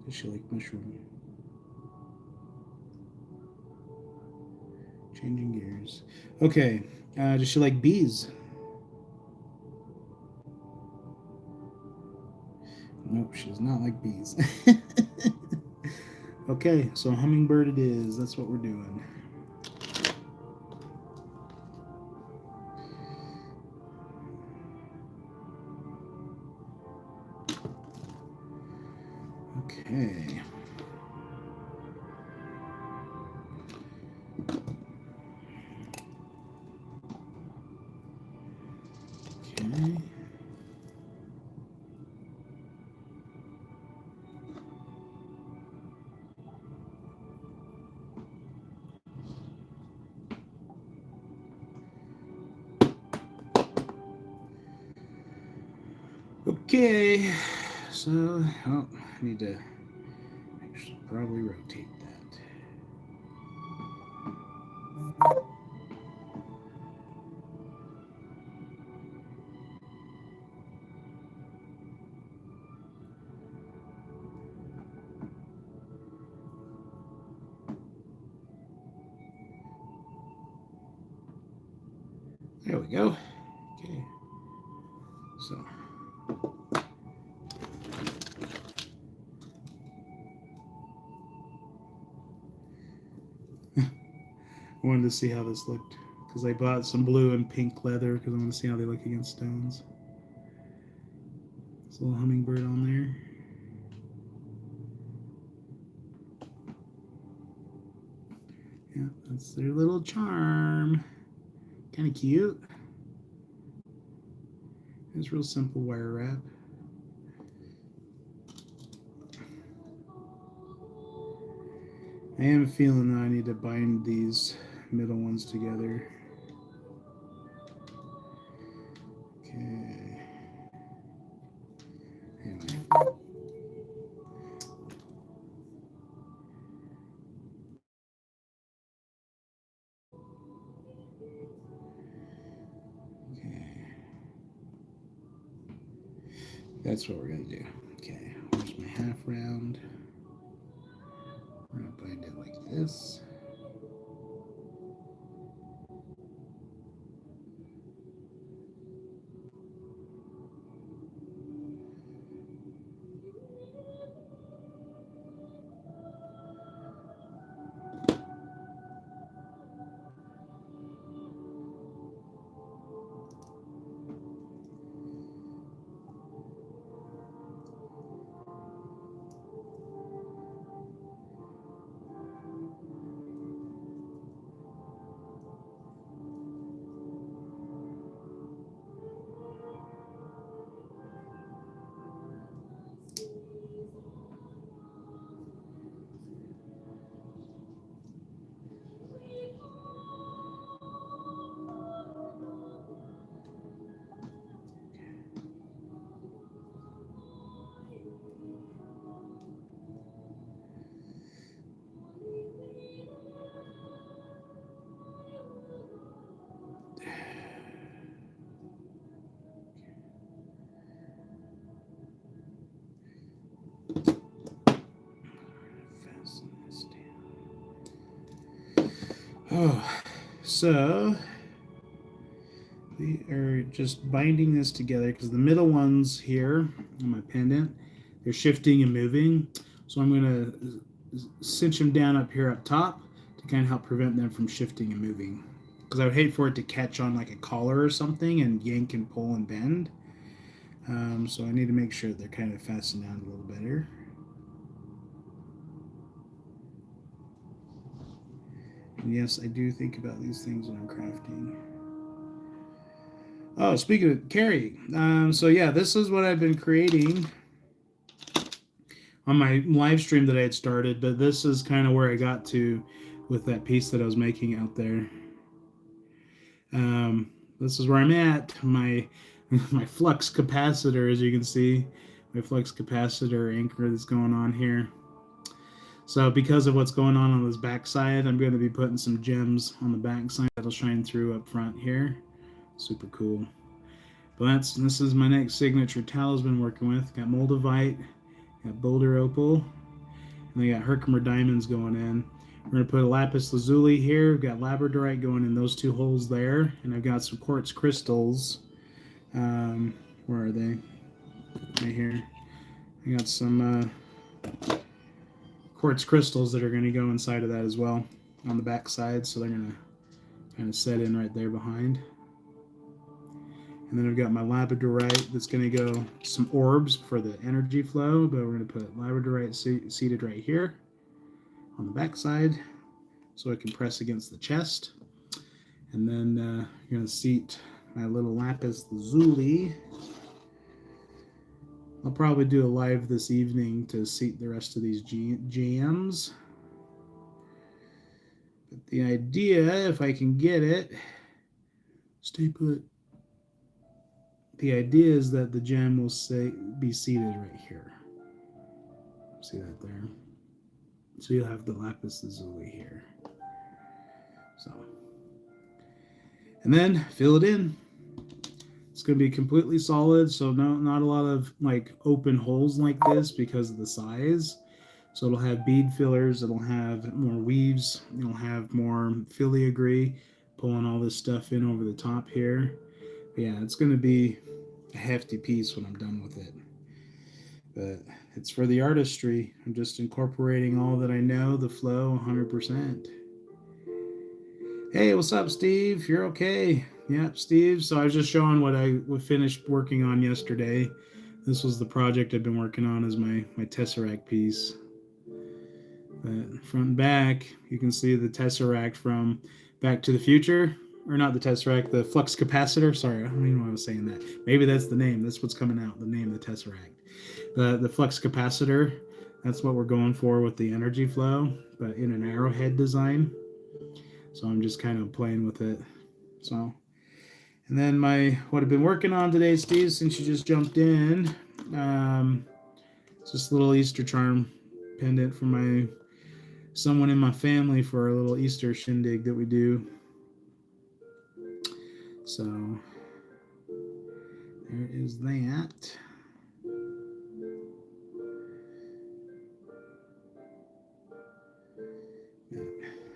Does she like mushroom? Changing gears. Okay. Does she like bees? Nope, she does not like bees. Okay, so hummingbird it is. That's what we're doing. Okay. Okay. Okay, so I need to probably rotate that. There we go. Okay. So. I wanted to see how this looked because I bought some blue and pink leather because I want to see how they look against stones. There's a little hummingbird on there. Yeah, that's their little charm. Kind of cute. It's real simple wire wrap. I am feeling that I need to bind these middle ones together. Okay. Anyway. Okay. That's what we're going to do. Okay. Here's my half round. We're going to bind it like this. Fasten this down. Oh, so we are just binding this together because the middle ones here on my pendant, they're shifting and moving. So I'm going to cinch them down up here up top to kind of help prevent them from shifting and moving. Because I would hate for it to catch on like a collar or something and yank and pull and bend. So I need to make sure they're kind of fastened down a little better. And yes, I do think about these things when I'm crafting. Oh, speaking of carrying, so yeah, this is what I've been creating on my live stream that I had started, but this is kind of where I got to with that piece that I was making out there. This is where I'm at. My my flux capacitor, as you can see, my flux capacitor anchor that's going on here. So because of what's going on this backside, I'm going to be putting some gems on the backside that'll shine through up front here. Super cool. But this is my next signature towel I've been working with. Got Moldavite, got Boulder Opal, and they got Herkimer diamonds going in. We're going to put a lapis lazuli here. We've got labradorite going in those two holes there. And I've got some quartz crystals. Where are they? Right here. I got some quartz crystals that are going to go inside of that as well on the back side. So they're going to kind of set in right there behind. And then I've got my labradorite that's going to go some orbs for the energy flow, but we're going to put labradorite seated right here on the back side so it can press against the chest. And then you're going to seat my little lapis lazuli. I'll probably do a live this evening to seat the rest of these gems. But the idea, if I can get it, stay put. The idea is that the gem will be seated right here. See that there? So you'll have the lapis lazuli here. So and then fill it in. It's going to be completely solid, so not a lot of like open holes like this because of the size. So it'll have bead fillers, it'll have more weaves, it'll have more filigree, pulling all this stuff in over the top here. But yeah, it's going to be a hefty piece when I'm done with it. But it's for the artistry. I'm just incorporating all that I know, the flow 100%. Hey, what's up, Steve? You're okay? Yep, Steve. So I was just showing what I finished working on yesterday. This was the project I've been working on as my Tesseract piece. But front and back, you can see the Tesseract from Back to the Future. Or not the Tesseract, the flux capacitor. Sorry, I don't even know why I was saying that. Maybe that's the name. That's what's coming out, the name of the Tesseract. The flux capacitor, that's what we're going for with the energy flow, but in an arrowhead design. So I'm just kind of playing with it. So, and then what I've been working on today, Steve, since you just jumped in, it's this little Easter charm pendant for someone in my family for our little Easter shindig that we do. So there is that.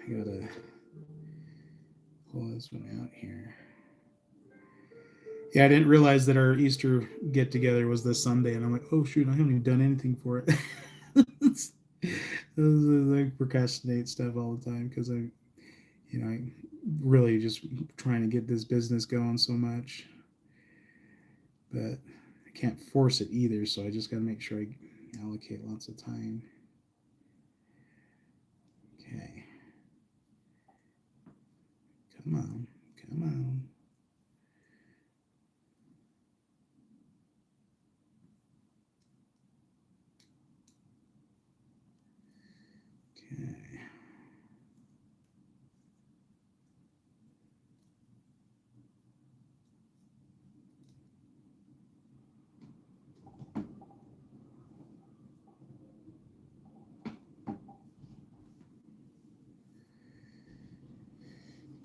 I gotta pull this one out here. Yeah, I didn't realize that our Easter get together was this Sunday, and I'm like, oh shoot, I haven't even done anything for it. I procrastinate stuff all the time because I really just trying to get this business going so much, but I can't force it either. So I just got to make sure I allocate lots of time. Okay, come on, come on.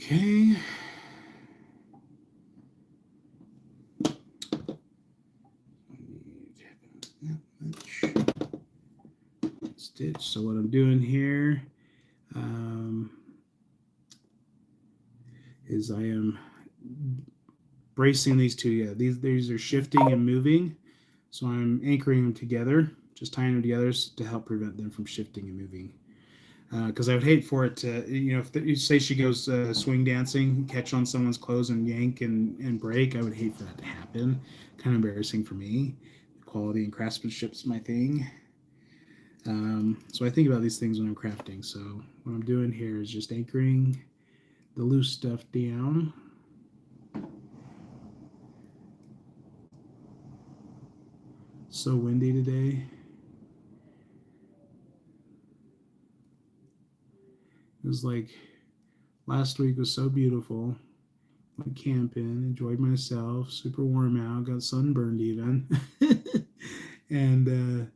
Okay. Okay. That much stitch. So what I'm doing here is I am bracing these two. Yeah, these are shifting and moving. So I'm anchoring them together, just tying them together to help prevent them from shifting and moving. Because I would hate for it to, if you say she goes swing dancing, catch on someone's clothes and yank and break, I would hate for that to happen. Kind of embarrassing for me. Quality and craftsmanship's my thing. So I think about these things when I'm crafting. So what I'm doing here is just anchoring the loose stuff down. So windy today. It was like last week was so beautiful. Went camping, enjoyed myself, super warm out, got sunburned even. And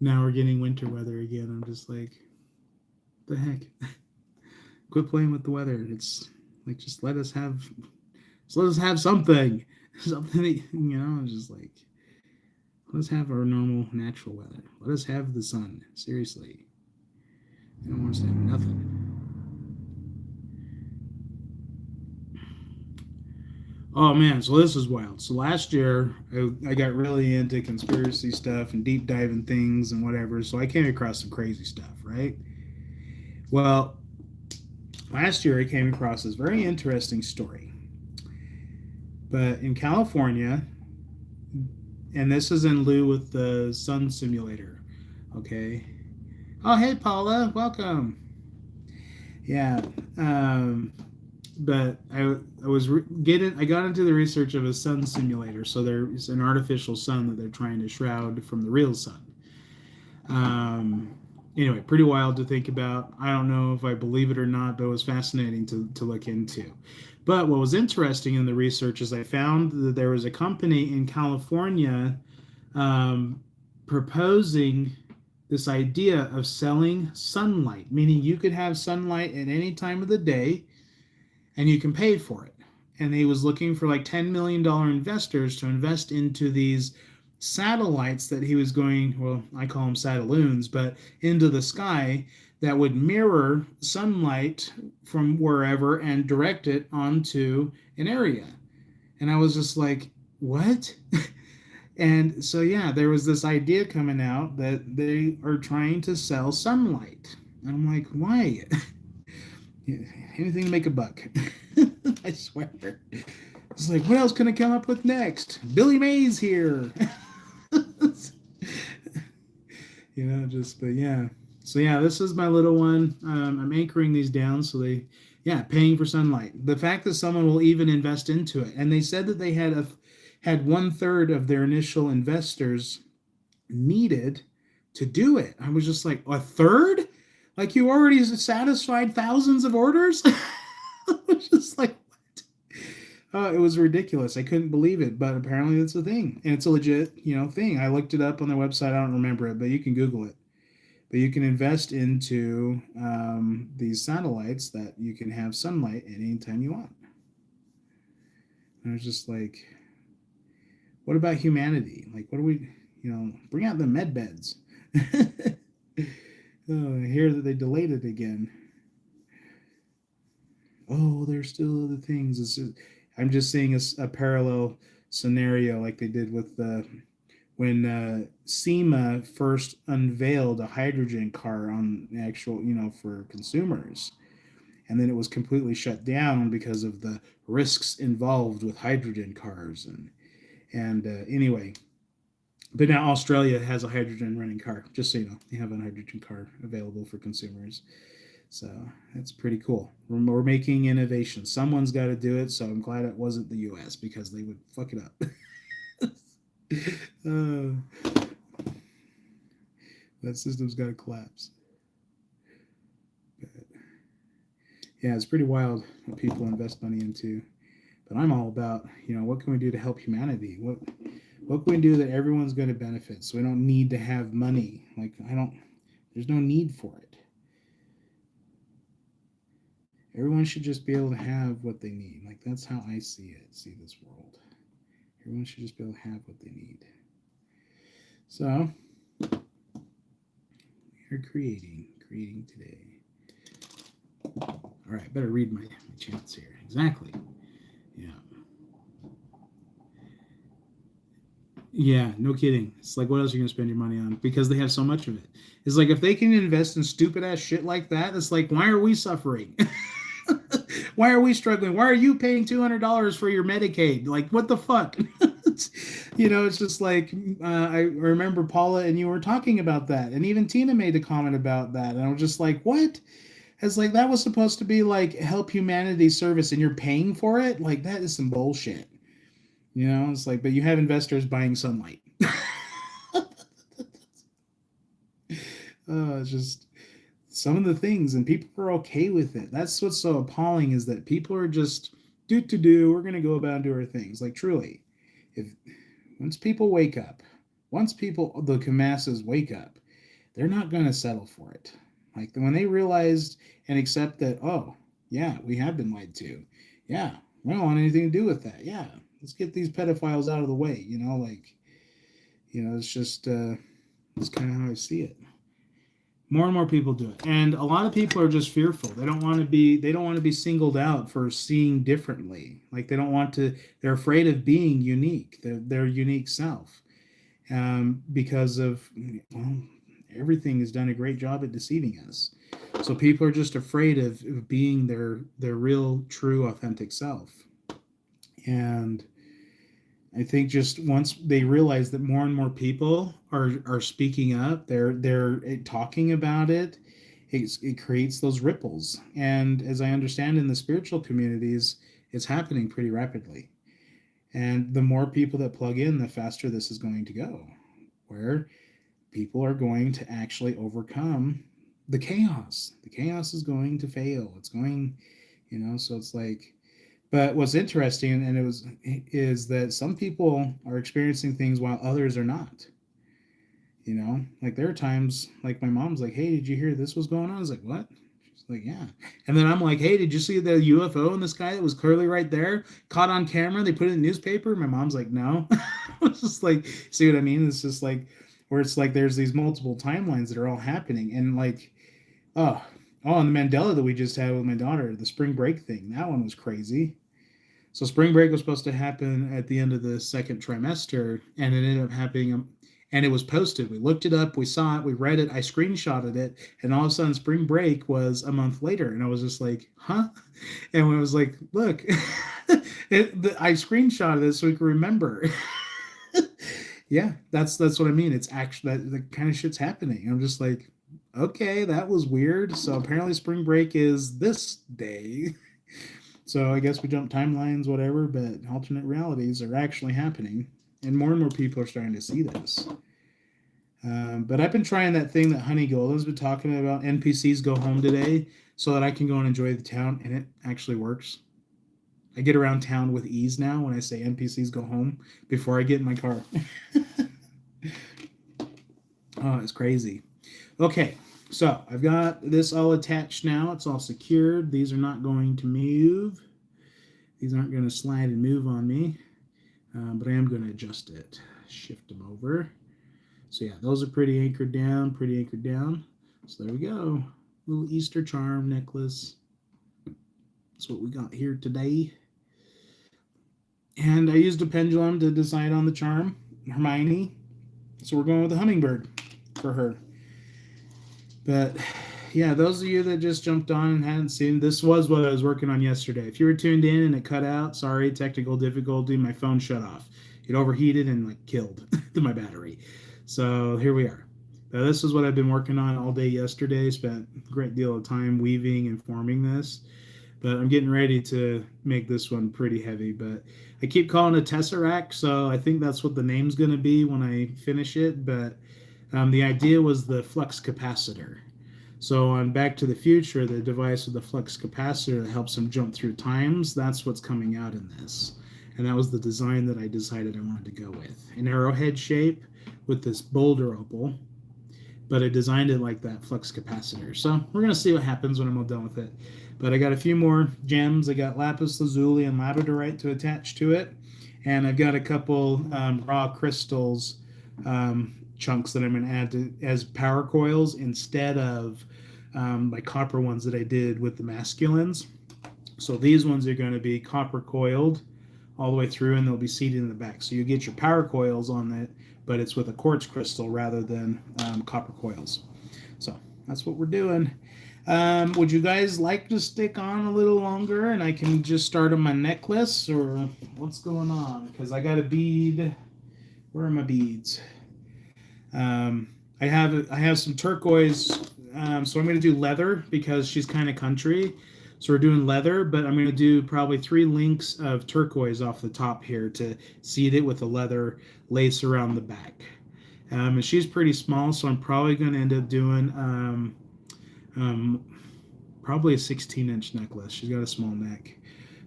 now we're getting winter weather again. I'm just like, the heck? Quit playing with the weather. It's like just let us have something. Something that, just like let us have our normal natural weather. Let us have the sun. Seriously. I don't want us to have nothing. Oh man, so this is wild. So last year, I got really into conspiracy stuff and deep diving things and whatever. So I came across some crazy stuff, right? Well, last year I came across this very interesting story. But in California, and this is in lieu with the sun simulator, okay? Oh, hey, Paula, welcome. Yeah. But I got into the research of a sun simulator. So there's an artificial sun that they're trying to shroud from the real sun. Anyway, pretty wild to think about. I don't know if I believe it or not, but it was fascinating to look into. But what was interesting in the research is I found that there was a company in California proposing this idea of selling sunlight, meaning you could have sunlight at any time of the day and you can pay for it. and he was looking for like $10 million investors to invest into these satellites that he was going, well, I call them satelloons, but into the sky that would mirror sunlight from wherever and direct it onto an area. And I was just like, what? And so, yeah, there was this idea coming out that they are trying to sell sunlight. And I'm like, why? Anything to make a buck. I swear. It's like, what else can I come up with next? Billy Mays here. But yeah. So yeah, this is my little one. I'm anchoring these down so they, yeah, paying for sunlight. The fact that someone will even invest into it, and they said that they had 1/3 of their initial investors needed to do it. I was just like, a third? Like you already satisfied thousands of orders? I was just like, it was ridiculous. I couldn't believe it, but apparently it's a thing, and it's a legit, thing. I looked it up on their website. I don't remember it, but you can Google it. But you can invest into these satellites that you can have sunlight at any time you want. And I was just like, what about humanity? Like, what do we, bring out the med beds. I hear that they delayed it again. Oh, there's still other things. I'm just seeing a parallel scenario like they did with when SEMA first unveiled a hydrogen car on actual, for consumers. And then it was completely shut down because of the risks involved with hydrogen cars. And anyway, but now Australia has a hydrogen running car. Just so you know, they have a hydrogen car available for consumers. So that's pretty cool. We're making innovation. Someone's got to do it. So I'm glad it wasn't the U.S. because they would fuck it up. That system's got to collapse. But, yeah, it's pretty wild what people invest money into. But I'm all about, what can we do to help humanity? What can we do that everyone's going to benefit so we don't need to have money? Like, there's no need for it. Everyone should just be able to have what they need. Like, that's how I see this world. Everyone should just be able to have what they need. So, we're creating today. All right, better read my chats here. Exactly. Yeah. Yeah, no kidding. It's like, what else are you going to spend your money on? Because they have so much of it. It's like, if they can invest in stupid ass shit like that, it's like, why are we suffering? Why are we struggling? Why are you paying $200 for your Medicaid? Like, what the fuck? It's just like, I remember Paula and you were talking about that. And even Tina made a comment about that. And I was just like, what? It's like, that was supposed to be like help humanity service and you're paying for it? Like, that is some bullshit. It's like, but you have investors buying sunlight. It's just some of the things, and people are okay with it. That's what's so appalling, is that people are just we're going to go about and do our things. Like, truly, once people wake up, the masses wake up, they're not going to settle for it. Like, when they realized and accept that, oh, yeah, we have been lied to. Yeah, we don't want anything to do with that. Yeah, let's get these pedophiles out of the way. It's just, it's kind of how I see it. More and more people do it, and a lot of people are just fearful. They don't want to be singled out for seeing differently. Like, they're afraid of being unique, their unique self, because of, well, everything has done a great job at deceiving us. So people are just afraid of being their real, true, authentic self. And I think just once they realize that more and more people are speaking up, they're talking about it, it creates those ripples. And as I understand, in the spiritual communities, it's happening pretty rapidly. And the more people that plug in, the faster this is going to go, where people are going to actually overcome the chaos. The chaos is going to fail. It's going, so it's like, but what's interesting, is that some people are experiencing things while others are not. Like, there are times, like, my mom's like, "Hey, did you hear this was going on?" I was like, "What?" Like, yeah. And then I'm like, hey, did you see the UFO in the sky that was clearly right there? Caught on camera. They put it in the newspaper. My mom's like, no. It's just like, see what I mean? It's just like, where it's like there's these multiple timelines that are all happening. And like, oh, and the Mandela that we just had with my daughter, the spring break thing, that one was crazy. So spring break was supposed to happen at the end of the second trimester, and it ended up happening. And it was posted. We looked it up, we saw it, we read it, I screenshotted it, and all of a sudden, spring break was a month later, and I was just like, "Huh?" And I was like, "Look, I screenshotted it so we can remember." Yeah, that's what I mean. It's actually that the kind of shit's happening. I'm just like, okay, that was weird. So apparently, spring break is this day. So I guess we jump timelines, whatever, but alternate realities are actually happening. And more people are starting to see this. But I've been trying that thing that Honey Golden's been talking about. NPCs go home today so that I can go and enjoy the town, and it actually works. I get around town with ease now when I say NPCs go home before I get in my car. Oh, it's crazy. Okay, so I've got this all attached now. It's all secured. These are not going to move. These aren't going to slide and move on me, but I am going to adjust it. Shift them over. So yeah, those are pretty anchored down, pretty anchored down. So there we go. Little Easter charm necklace. That's what we got here today. And I used a pendulum to decide on the charm, Hermione. So we're going with a hummingbird for her. But yeah, those of you that just jumped on and hadn't seen, this was what I was working on yesterday. If you were tuned in and it cut out, sorry, technical difficulty, my phone shut off. It overheated and like killed my battery. So here we are. Now, this is what I've been working on all day yesterday. Spent a great deal of time weaving and forming this. But I'm getting ready to make this one pretty heavy. But I keep calling it Tesseract, so I think that's what the name's going to be when I finish it. But the idea was the flux capacitor. So on Back to the Future, the device with the flux capacitor that helps them jump through times, that's what's coming out in this. And that was the design that I decided I wanted to go with. An arrowhead shape with this boulder opal, but I designed it like that flux capacitor. So we're going to see what happens when I'm all done with it. But I got a few more gems. I got lapis lazuli and labradorite to attach to it. And I've got a couple raw crystals chunks that I'm going to add to, as power coils instead of my copper ones that I did with the masculines. So these ones are going to be copper coiled all the way through, and they'll be seated in the back. So you get your power coils on it, but it's with a quartz crystal rather than copper coils. So that's what we're doing. Would you guys like to stick on a little longer and I can just start on my necklace, or what's going on? Because I got a bead. Where are my beads? I have some turquoise, so I'm going to do leather because she's kind of country. So we're doing leather, but I'm going to do probably 3 links of turquoise off the top here to seat it with a leather lace around the back. And she's pretty small, so I'm probably going to end up doing probably a 16-inch necklace. She's got a small neck,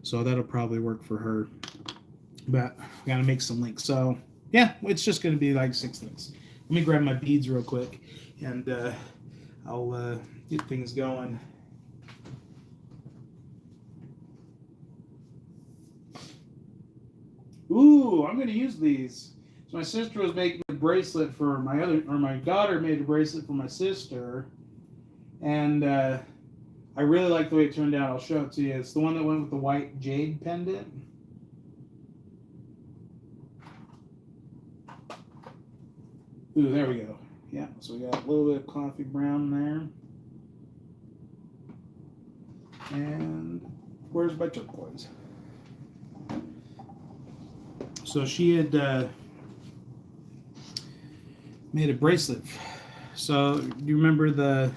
so that'll probably work for her. But I got to make some links. So yeah, it's just going to be like 6 links. Let me grab my beads real quick, and I'll get things going. Ooh, I'm going to use these. So my sister was making a bracelet for my daughter made a bracelet for my sister, and I really like the way it turned out. I'll show it to you. It's the one that went with the white jade pendant. Ooh, there we go. Yeah, so we got a little bit of coffee brown there. And where's my turquoise? So she had made a bracelet. So do you remember the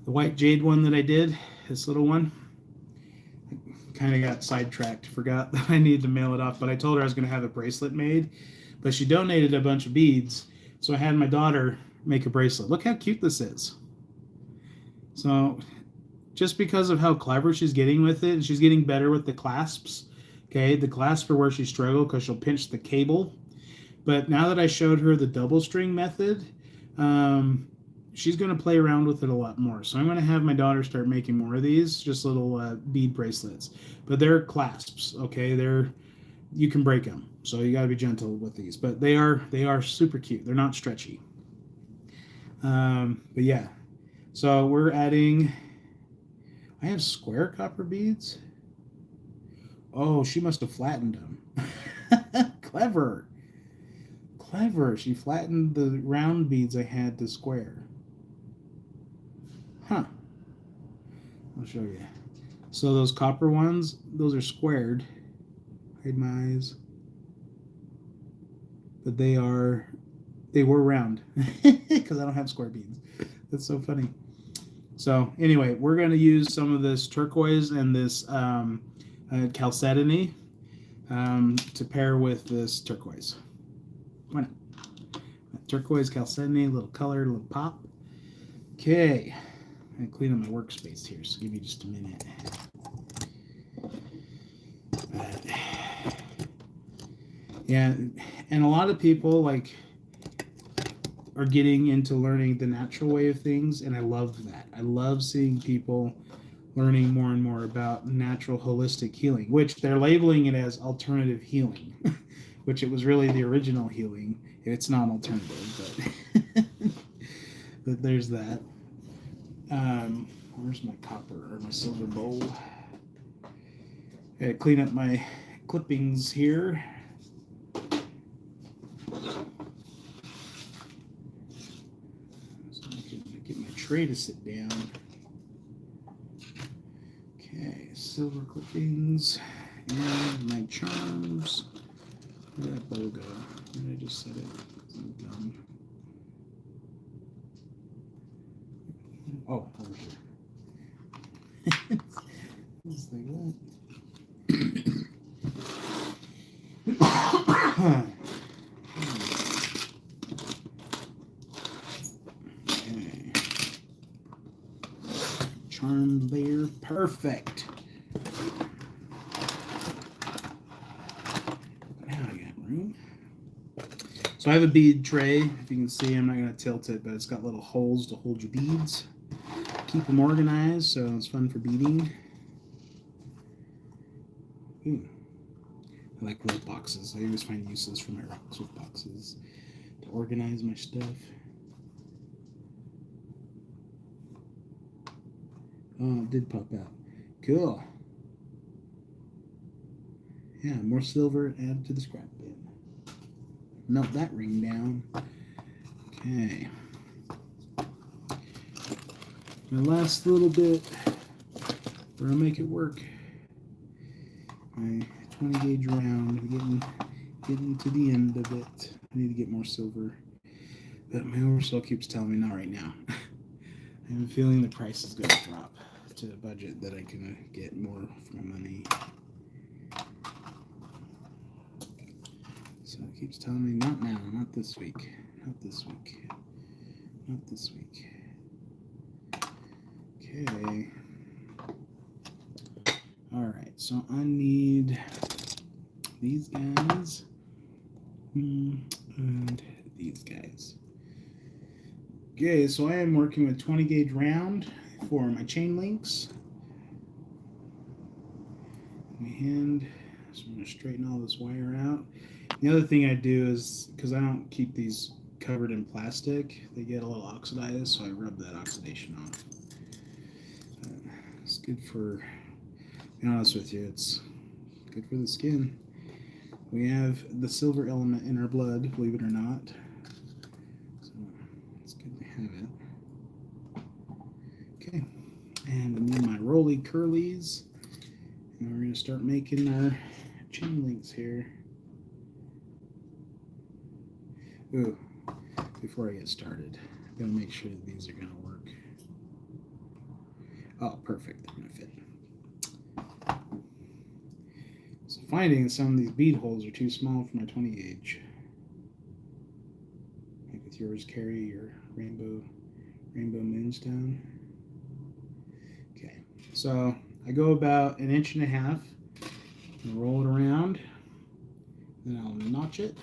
white jade one that I did? This little one? I kind of got sidetracked. Forgot that I needed to mail it off, but I told her I was going to have a bracelet made. But she donated a bunch of beads. So I had my daughter make a bracelet. Look how cute this is. So just because of how clever she's getting with it, and she's getting better with the clasps. Okay, the clasps are where she struggled because she'll pinch the cable. But now that I showed her the double string method, she's going to play around with it a lot more. So I'm going to have my daughter start making more of these, just little bead bracelets. But they're clasps, okay? You can break them, so you got to be gentle with these. But they are super cute. They're not stretchy. But yeah, so we're adding. I have square copper beads. Oh, she must have flattened them. Clever. She flattened the round beads I had to square. Huh. I'll show you. So those copper ones, those are squared. Hide my eyes. But they were round because I don't have square beads. That's so funny. So anyway, we're going to use some of this turquoise and this chalcedony to pair with this turquoise. Why not? Turquoise, chalcedony, a little color, a little pop. Okay. I'm going to clean up my workspace here, so give me just a minute. Yeah, and a lot of people are getting into learning the natural way of things, and I love that. I love seeing people learning more and more about natural holistic healing, which they're labeling it as alternative healing, which it was really the original healing. It's not alternative, but but there's that. Where's my copper or my silver bowl? Gotta clean up my clippings here. So I can get my tray to sit down. Okay, silver clippings and my charms. Where did that bowl go? Where did I just set it? I'm dumb. Oh, over here. Just like that. Okay. Charm there. Perfect. Now I got room. So I have a bead tray. If you can see, I'm not going to tilt it, but it's got little holes to hold your beads. Keep them organized, so it's fun for beading. Ooh. I like little boxes. I always find uses for my Roxx with boxes to organize my stuff. Oh, it did pop out. Cool. Yeah, more silver added to the scrap bin. Melt that ring down. Okay. My last little bit where I'll make it work. My 20 gauge round, getting to the end of it. I need to get more silver, but my oversoul keeps telling me not right now. I have a feeling the price is going to drop to a budget that I can get more for my money. So it keeps telling me not now, not this week, not this week, not this week. Okay. All right, so I need these guys and these guys. Okay, so I am working with 20 gauge round for my chain links. And so I'm going to straighten all this wire out. The other thing I do is, because I don't keep these covered in plastic, they get a little oxidized, so I rub that oxidation off. It's good for, to be honest with you, it's good for the skin. We have the silver element in our blood, believe it or not. So it's good to have it. Okay, and I need my roly curlies. And we're going to start making our chain links here. Ooh, before I get started, I'm going to make sure that these are going to work. Oh, perfect. They're going to fit. So finding some of these bead holes are too small for my 20 gauge. Like with yours, Carrie, your rainbow moonstone. Okay, so I go about 1.5 inches and roll it around. Then I'll notch it.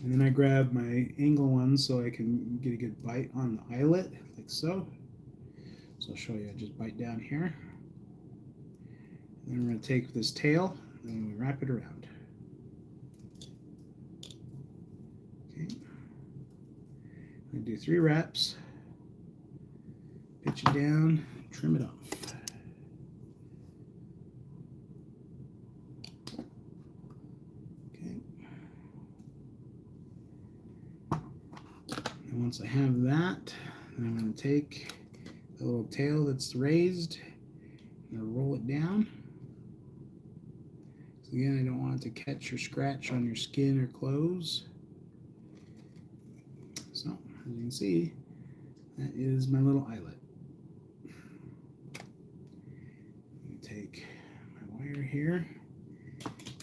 And then I grab my angle one so I can get a good bite on the eyelet, like so. So I'll show you, I just bite down here. And then we're going to take this tail and we wrap it around. Okay. I'm going to do 3 wraps. Pitch it down, trim it off. Okay. And once I have that, then I'm going to take the little tail that's raised, I'm going to roll it down. So again, I don't want it to catch or scratch on your skin or clothes. So, as you can see, that is my little eyelet. Take my wire here.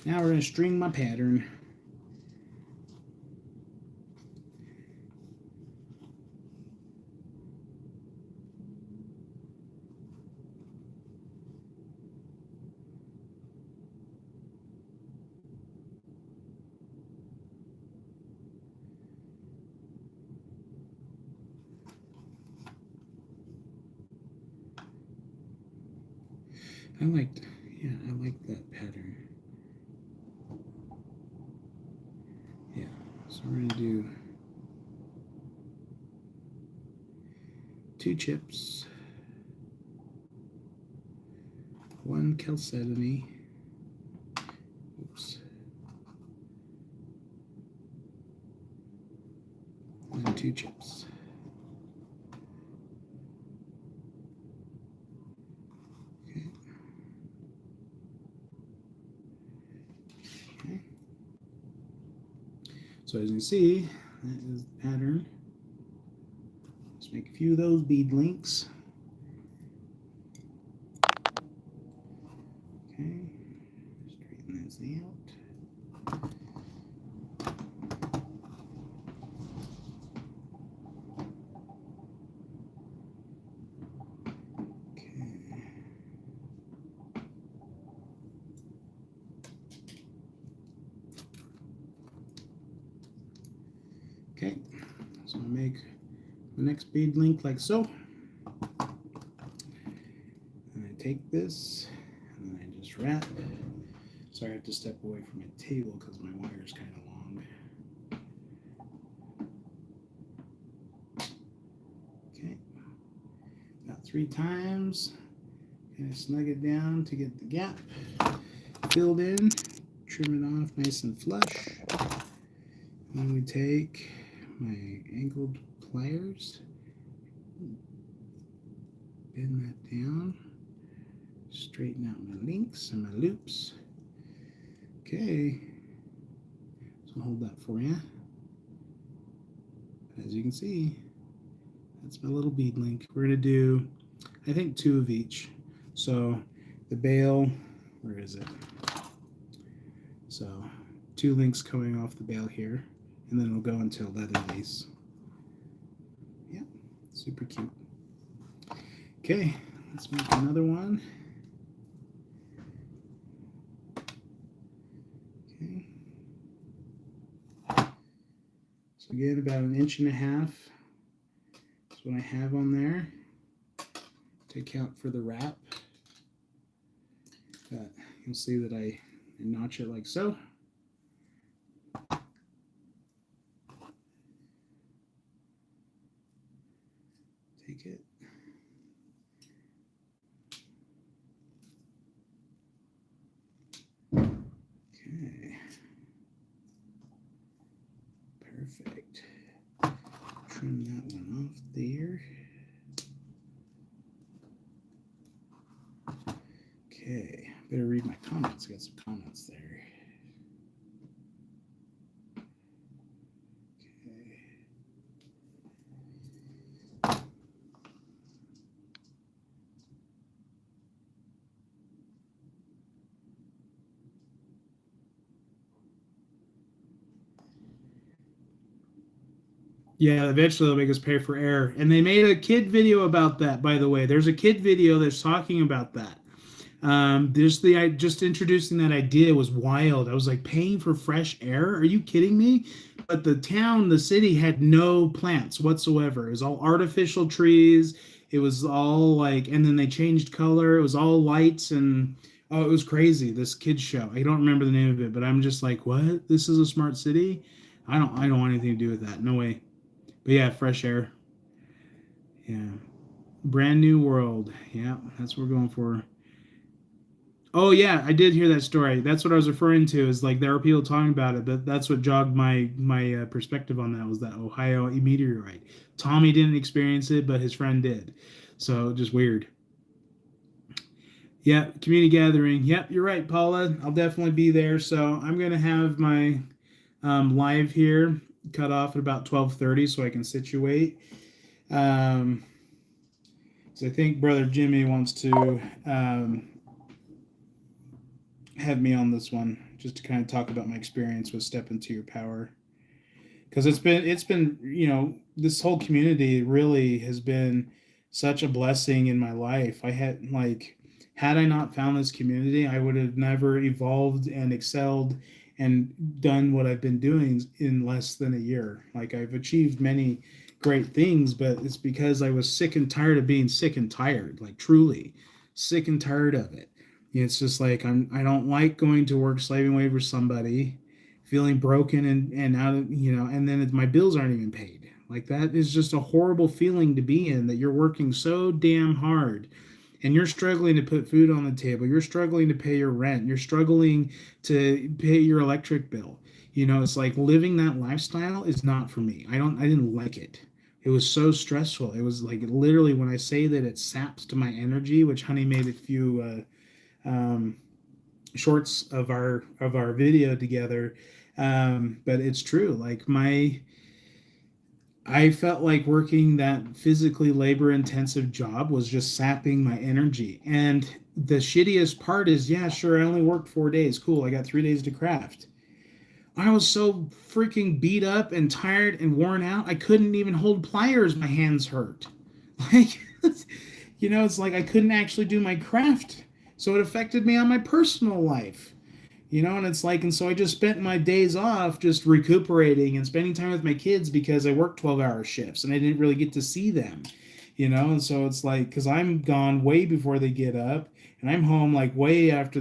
Now we're going to string my pattern. I like that pattern. Yeah, so we're going to do 2 chips, 1 chalcedony, oops, and 2 chips. So as you can see, that is the pattern. Let's make a few of those bead links. Okay, straighten this out. Okay, so I make the next bead link like so. And I take this and then I just wrap. Sorry, I have to step away from my table because my wire is kind of long. Okay, about 3 times. Kind of snug it down to get the gap filled in. Trim it off nice and flush. And then we take my angled pliers, bend that down, straighten out my links and my loops. Okay, so I'll hold that for you. As you can see, that's my little bead link. We're gonna do, I think, 2 of each. So the bail, where is it? So 2 links coming off the bail here. And then it'll go into a leather lace. Yeah, super cute. Okay, let's make another one. Okay. So again, about 1.5 inches. That's what I have on there to account for the wrap. But you'll see that I notch it like so. Take it. Okay. Perfect. Trim that one off there. Okay. Better read my comments. Got some comments there. Yeah, eventually they'll make us pay for air. And they made a kid video about that, by the way. There's a kid video that's talking about that. Just introducing that idea was wild. I was like, paying for fresh air? Are you kidding me? But the city had no plants whatsoever. It was all artificial trees. It was all like, and then they changed color. It was all lights and oh, it was crazy. This kids show. I don't remember the name of it, but I'm just like, what? This is a smart city? I don't want anything to do with that. No way. But yeah, fresh air. Yeah. Brand new world. Yeah, that's what we're going for. Oh yeah, I did hear that story. That's what I was referring to. Is like there are people talking about it, but that's what jogged my perspective on that was that Ohio meteorite. Tommy didn't experience it, but his friend did. So just weird. Yeah, community gathering. Yep, you're right, Paula. I'll definitely be there. So I'm gonna have my live here cut off at about 12:30 so I can situate. Um, so I think Brother Jimmy wants to have me on this one just to kind of talk about my experience with Step Into Your Power, because it's been this whole community really has been such a blessing in my life. I had like had I not found this community, I would have never evolved and excelled and done what I've been doing in less than a year. Like I've achieved many great things, but it's because I was sick and tired of being sick and tired, like truly sick and tired of it. It's just like I don't like going to work slaving away for somebody, feeling broken and out of and then my bills aren't even paid. Like that is just a horrible feeling to be in, that you're working so damn hard and you're struggling to put food on the table, you're struggling to pay your rent, you're struggling to pay your electric bill. It's like living that lifestyle is not for me. I didn't like it. It was so stressful. It was like literally when I say that it saps to my energy, which Honey made a few shorts of our video together. But it's true. Like I felt like working that physically labor intensive job was just sapping my energy. And the shittiest part is, yeah, sure, I only worked 4 days. Cool. I got 3 days to craft. I was so freaking beat up and tired and worn out. I couldn't even hold pliers. My hands hurt. Like, it's like I couldn't actually do my craft. So it affected me on my personal life. And it's like, and so I just spent my days off just recuperating and spending time with my kids because I worked 12-hour shifts and I didn't really get to see them. And so it's like, because I'm gone way before they get up and I'm home like way after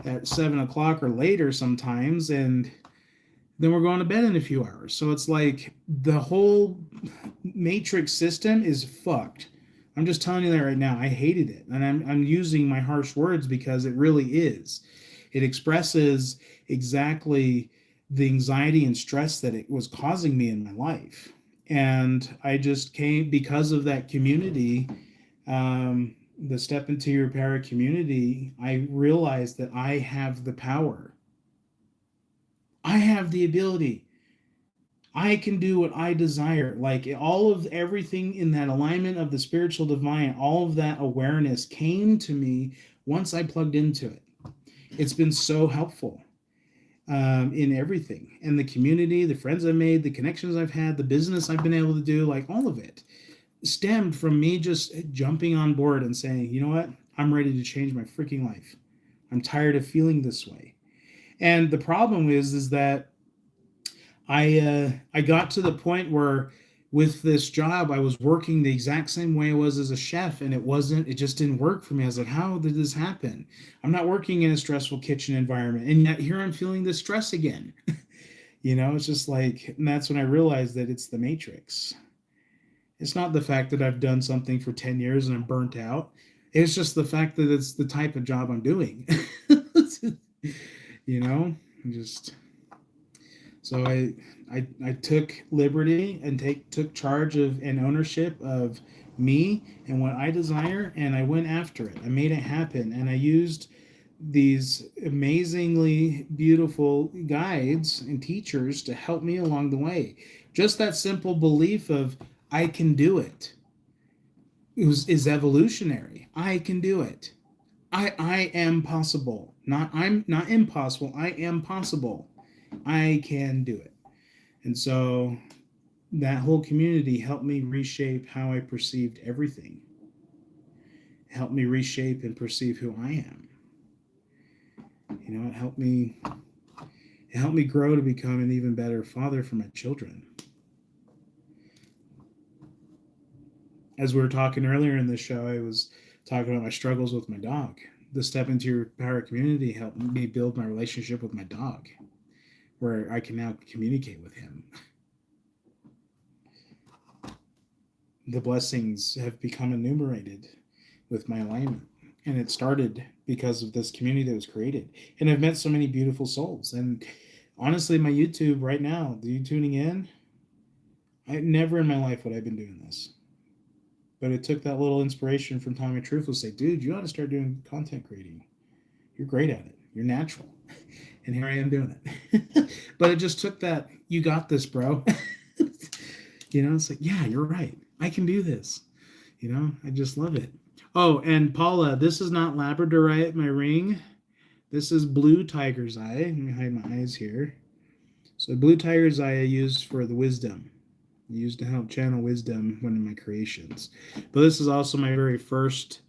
at 7 o'clock or later sometimes. And then we're going to bed in a few hours. So it's like the whole matrix system is fucked. I'm just telling you that right now. I hated it. And I'm using my harsh words because it really is. It expresses exactly the anxiety and stress that it was causing me in my life. And I just came because of that community, the Step Into Your Power community. I realized that I have the power. I have the ability. I can do what I desire. Like all of everything in that alignment of the spiritual divine, all of that awareness came to me once I plugged into it. It's been so helpful in everything, and the community, the friends I've made, the connections I've had, the business I've been able to do, like all of it stemmed from me just jumping on board and saying, you know what, I'm ready to change my freaking life. I'm tired of feeling this way. And the problem is that I got to the point where with this job I was working the exact same way I was as a chef, and it just didn't work for me. I was like, how did this happen? I'm not working in a stressful kitchen environment, and yet here I'm feeling this stress again. It's just like, and that's when I realized that it's the matrix. It's not the fact that I've done something for 10 years and I'm burnt out. It's just the fact that it's the type of job I'm doing. you know just So I took liberty and took charge of and ownership of me and what I desire, and I went after it. I made it happen, and I used these amazingly beautiful guides and teachers to help me along the way. Just that simple belief of I can do it is evolutionary. I can do it. I am possible. I'm not impossible. I am possible. I can do it. And so that whole community helped me reshape how I perceived everything. helped me reshape and perceive who I am. You know, it helped me grow to become an even better father for my children. As we were talking earlier in the show, I was talking about my struggles with my dog. The Step Into Your Power community helped me build my relationship with my dog, where I can now communicate with him. The blessings have become enumerated with my alignment. And it started because of this community that was created. And I've met so many beautiful souls. And honestly, my YouTube right now, you tuning in, I never in my life would I have been doing this. But it took that little inspiration from Tommy Truth to say, dude, you ought to start doing content creating. You're great at it. You're natural. And here I am doing it. But it just took that, you got this, bro. You know, it's like, yeah, you're right. I can do this. You know, I just love it. Oh, and Paula, this is not Labradorite, my ring. This is blue tiger's eye. Let me hide my eyes here. So blue tiger's eye I used for the wisdom. I used to help channel wisdom one of my creations. But this is also my very first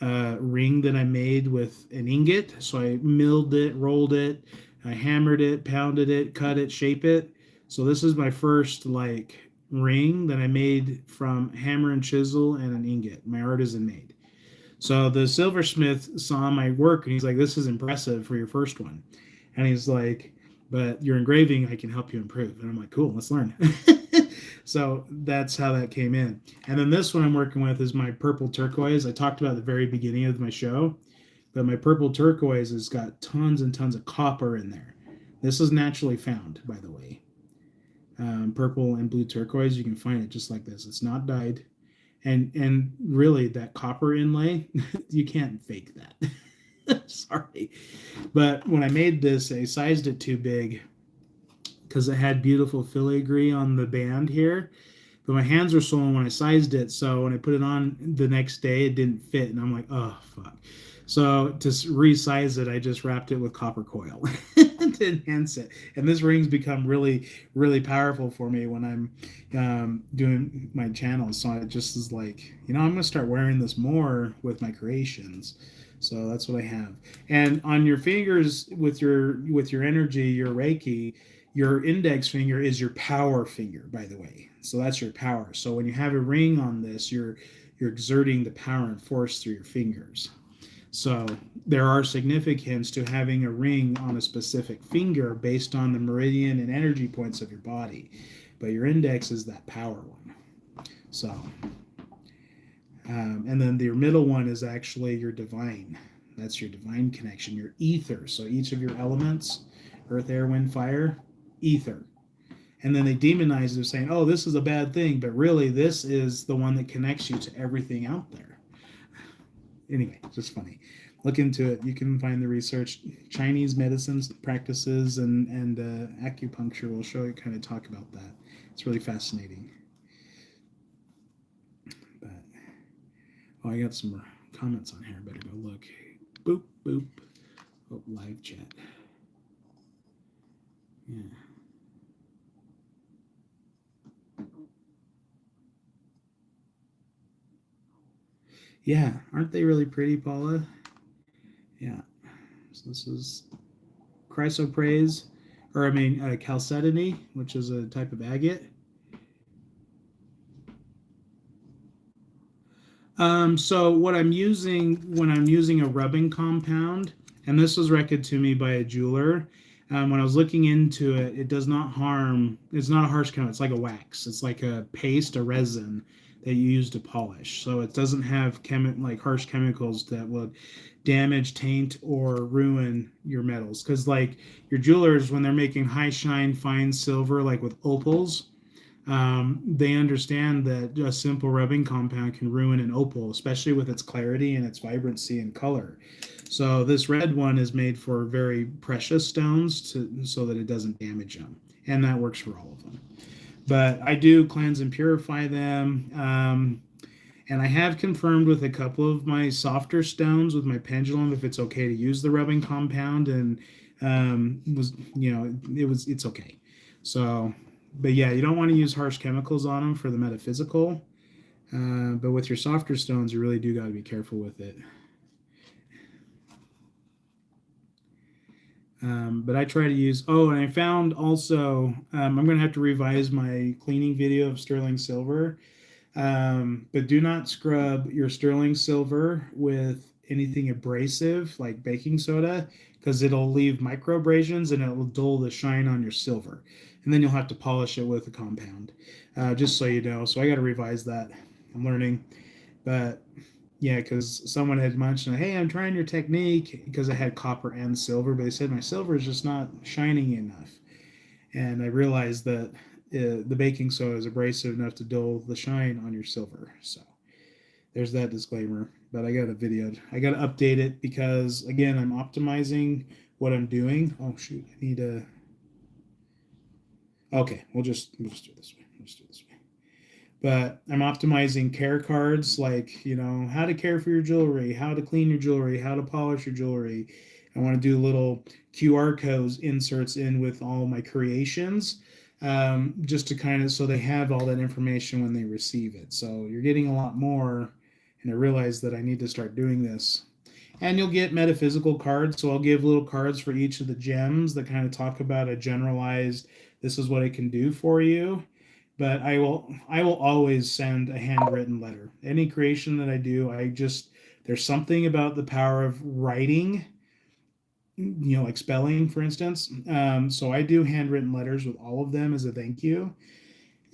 ring that I made with an ingot. So I milled it, rolled it, I hammered it, pounded it, cut it, shape it. So this is my first like ring that I made from hammer and chisel and an ingot. My artisan made. So the silversmith saw my work and he's like, this is impressive for your first one. And he's like, but your engraving, I can help you improve. And I'm like, cool, let's learn. So that's how that came in. And then this one I'm working with is my purple turquoise. I talked about at the very beginning of my show, but my purple turquoise has got tons and tons of copper in there. This is naturally found, by the way. Purple and blue turquoise, you can find it just like this. It's not dyed. And really that copper inlay, you can't fake that. Sorry. But when I made this, I sized it too big because it had beautiful filigree on the band here. But my hands were swollen when I sized it. So when I put it on the next day, it didn't fit. And I'm like, oh, fuck. So to resize it, I just wrapped it with copper coil to enhance it. And this ring's become really, really powerful for me when I'm doing my channels. So it just is like, you know, I'm going to start wearing this more with my creations. So that's what I have. And on your fingers with your energy, your Reiki, your index finger is your power finger, by the way. So that's your power. So when you have a ring on this, you're exerting the power and force through your fingers. So there are significance to having a ring on a specific finger based on the meridian and energy points of your body. But your index is that power one. So, and then your middle one is actually your divine. That's your divine connection, your ether. So each of your elements, earth, air, wind, fire, ether. And then they demonize it, saying, oh, this is a bad thing. But really, this is the one that connects you to everything out there. Anyway, just funny. Look into it. You can find the research. Chinese medicines, practices, and acupuncture will show you, kind of talk about that. It's really fascinating. But, oh, I got some more comments on here. I better go look. Boop, boop. Oh, live chat. Yeah. Yeah, aren't they really pretty, Paula? Yeah. So this is chrysoprase, or chalcedony, which is a type of agate. So what I'm using when I'm using a rubbing compound, and this was recommended to me by a jeweler, when I was looking into it, it does not harm. It's not a harsh chemical. It's like a wax. It's like a paste, a resin that you use to polish. So it doesn't have like harsh chemicals that would damage, taint, or ruin your metals. Because like your jewelers, when they're making high shine, fine silver, like with opals, they understand that a simple rubbing compound can ruin an opal, especially with its clarity and its vibrancy and color. So this red one is made for very precious stones so that it doesn't damage them. And that works for all of them. But I do cleanse and purify them. And I have confirmed with a couple of my softer stones with my pendulum if it's okay to use the rubbing compound, and it's okay. So, but yeah, you don't want to use harsh chemicals on them for the metaphysical. But with your softer stones, you really do got to be careful with it. But I try to use, and I found also, I'm going to have to revise my cleaning video of sterling silver. But do not scrub your sterling silver with anything abrasive like baking soda, because it'll leave micro abrasions and it will dull the shine on your silver. And then you'll have to polish it with a compound, just so you know. So I got to revise that. I'm learning. But yeah, because someone had mentioned, hey, I'm trying your technique because I had copper and silver, but they said my silver is just not shining enough. And I realized that the baking soda is abrasive enough to dull the shine on your silver. So there's that disclaimer. But I got a video. I got to update it because again, I'm optimizing what I'm doing. Oh shoot, I need a. Okay, we'll just do it this way. We'll just do it this way. But I'm optimizing care cards like, how to care for your jewelry, how to clean your jewelry, how to polish your jewelry. I want to do little QR codes inserts in with all my creations, just to kind of so they have all that information when they receive it. So you're getting a lot more, and I realize that I need to start doing this. And you'll get metaphysical cards. So I'll give little cards for each of the gems that kind of talk about a generalized, this is what it can do for you. But I will always send a handwritten letter. Any creation that I do, there's something about the power of writing, like spelling, for instance. So I do handwritten letters with all of them as a thank you,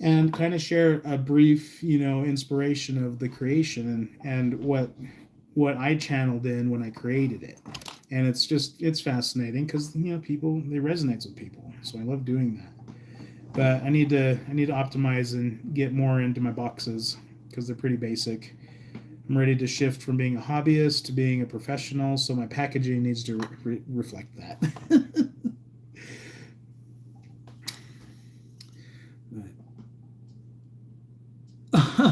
and kind of share a brief, inspiration of the creation and what I channeled in when I created it. And it's fascinating because people, it resonates with people. So I love doing that. But I need to optimize and get more into my boxes because they're pretty basic. I'm ready to shift from being a hobbyist to being a professional, so my packaging needs to reflect that.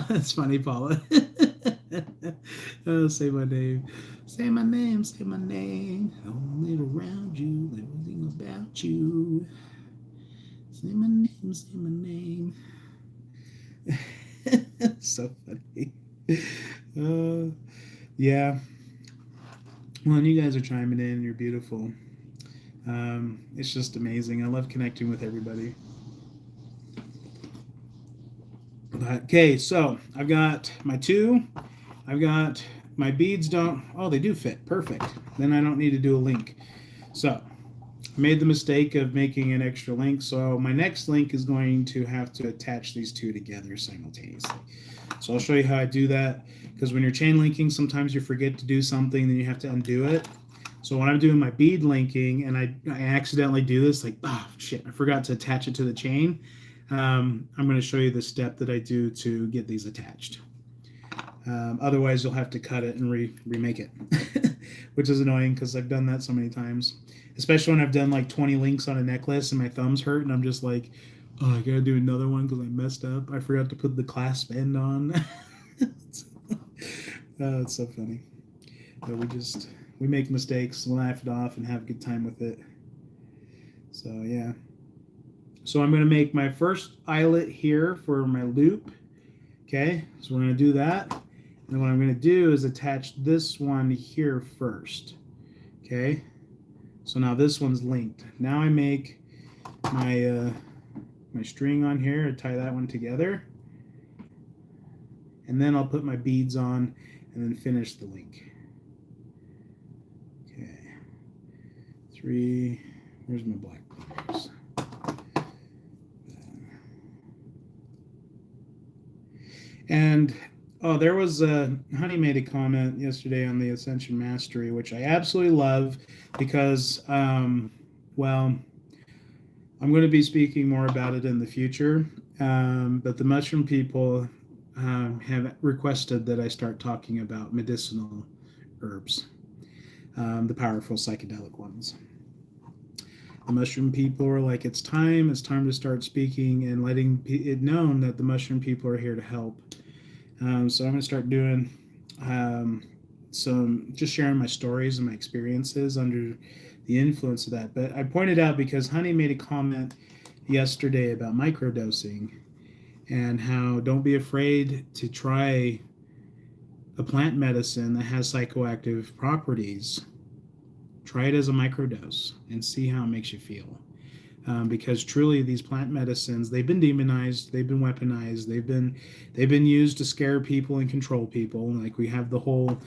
That's funny, Paula. Oh, say my name. Say my name, say my name. Only around you, everything about you. Say my name, say my name. So funny. Yeah. Well, and you guys are chiming in. You're beautiful. It's just amazing. I love connecting with everybody. Okay, so I've got my two. I've got my beads they do fit. Perfect. Then I don't need to do a link. So I made the mistake of making an extra link. So my next link is going to have to attach these two together simultaneously. So I'll show you how I do that, because when you're chain linking, sometimes you forget to do something, then you have to undo it. So when I'm doing my bead linking and I accidentally do this, like, shit, I forgot to attach it to the chain. I'm going to show you the step that I do to get these attached. Otherwise, you'll have to cut it and remake it, which is annoying because I've done that so many times, especially when I've done like 20 links on a necklace and my thumbs hurt and I'm just like, oh, I gotta do another one because I messed up. I forgot to put the clasp end on. Oh, it's so funny. But we make mistakes, laugh it off, and have a good time with it. So yeah. So I'm going to make my first eyelet here for my loop. Okay, so we're going to do that. And what I'm going to do is attach this one here first. Okay, so now this one's linked. Now I make my my string on here and tie that one together. And then I'll put my beads on and then finish the link. Okay, 3, where's my black pliers? And there was Honey made a comment yesterday on the Ascension Mastery, which I absolutely love because, well, I'm going to be speaking more about it in the future. But the mushroom people have requested that I start talking about medicinal herbs, the powerful psychedelic ones. The mushroom people are like, it's time to start speaking and letting it known that the mushroom people are here to help. So I'm going to start doing just sharing my stories and my experiences under the influence of that. But I pointed out because Honey made a comment yesterday about microdosing, and how don't be afraid to try a plant medicine that has psychoactive properties. Try it as a microdose and see how it makes you feel. Because truly, these plant medicines, they've been demonized, they've been weaponized, they've been used to scare people and control people. Like we have the whole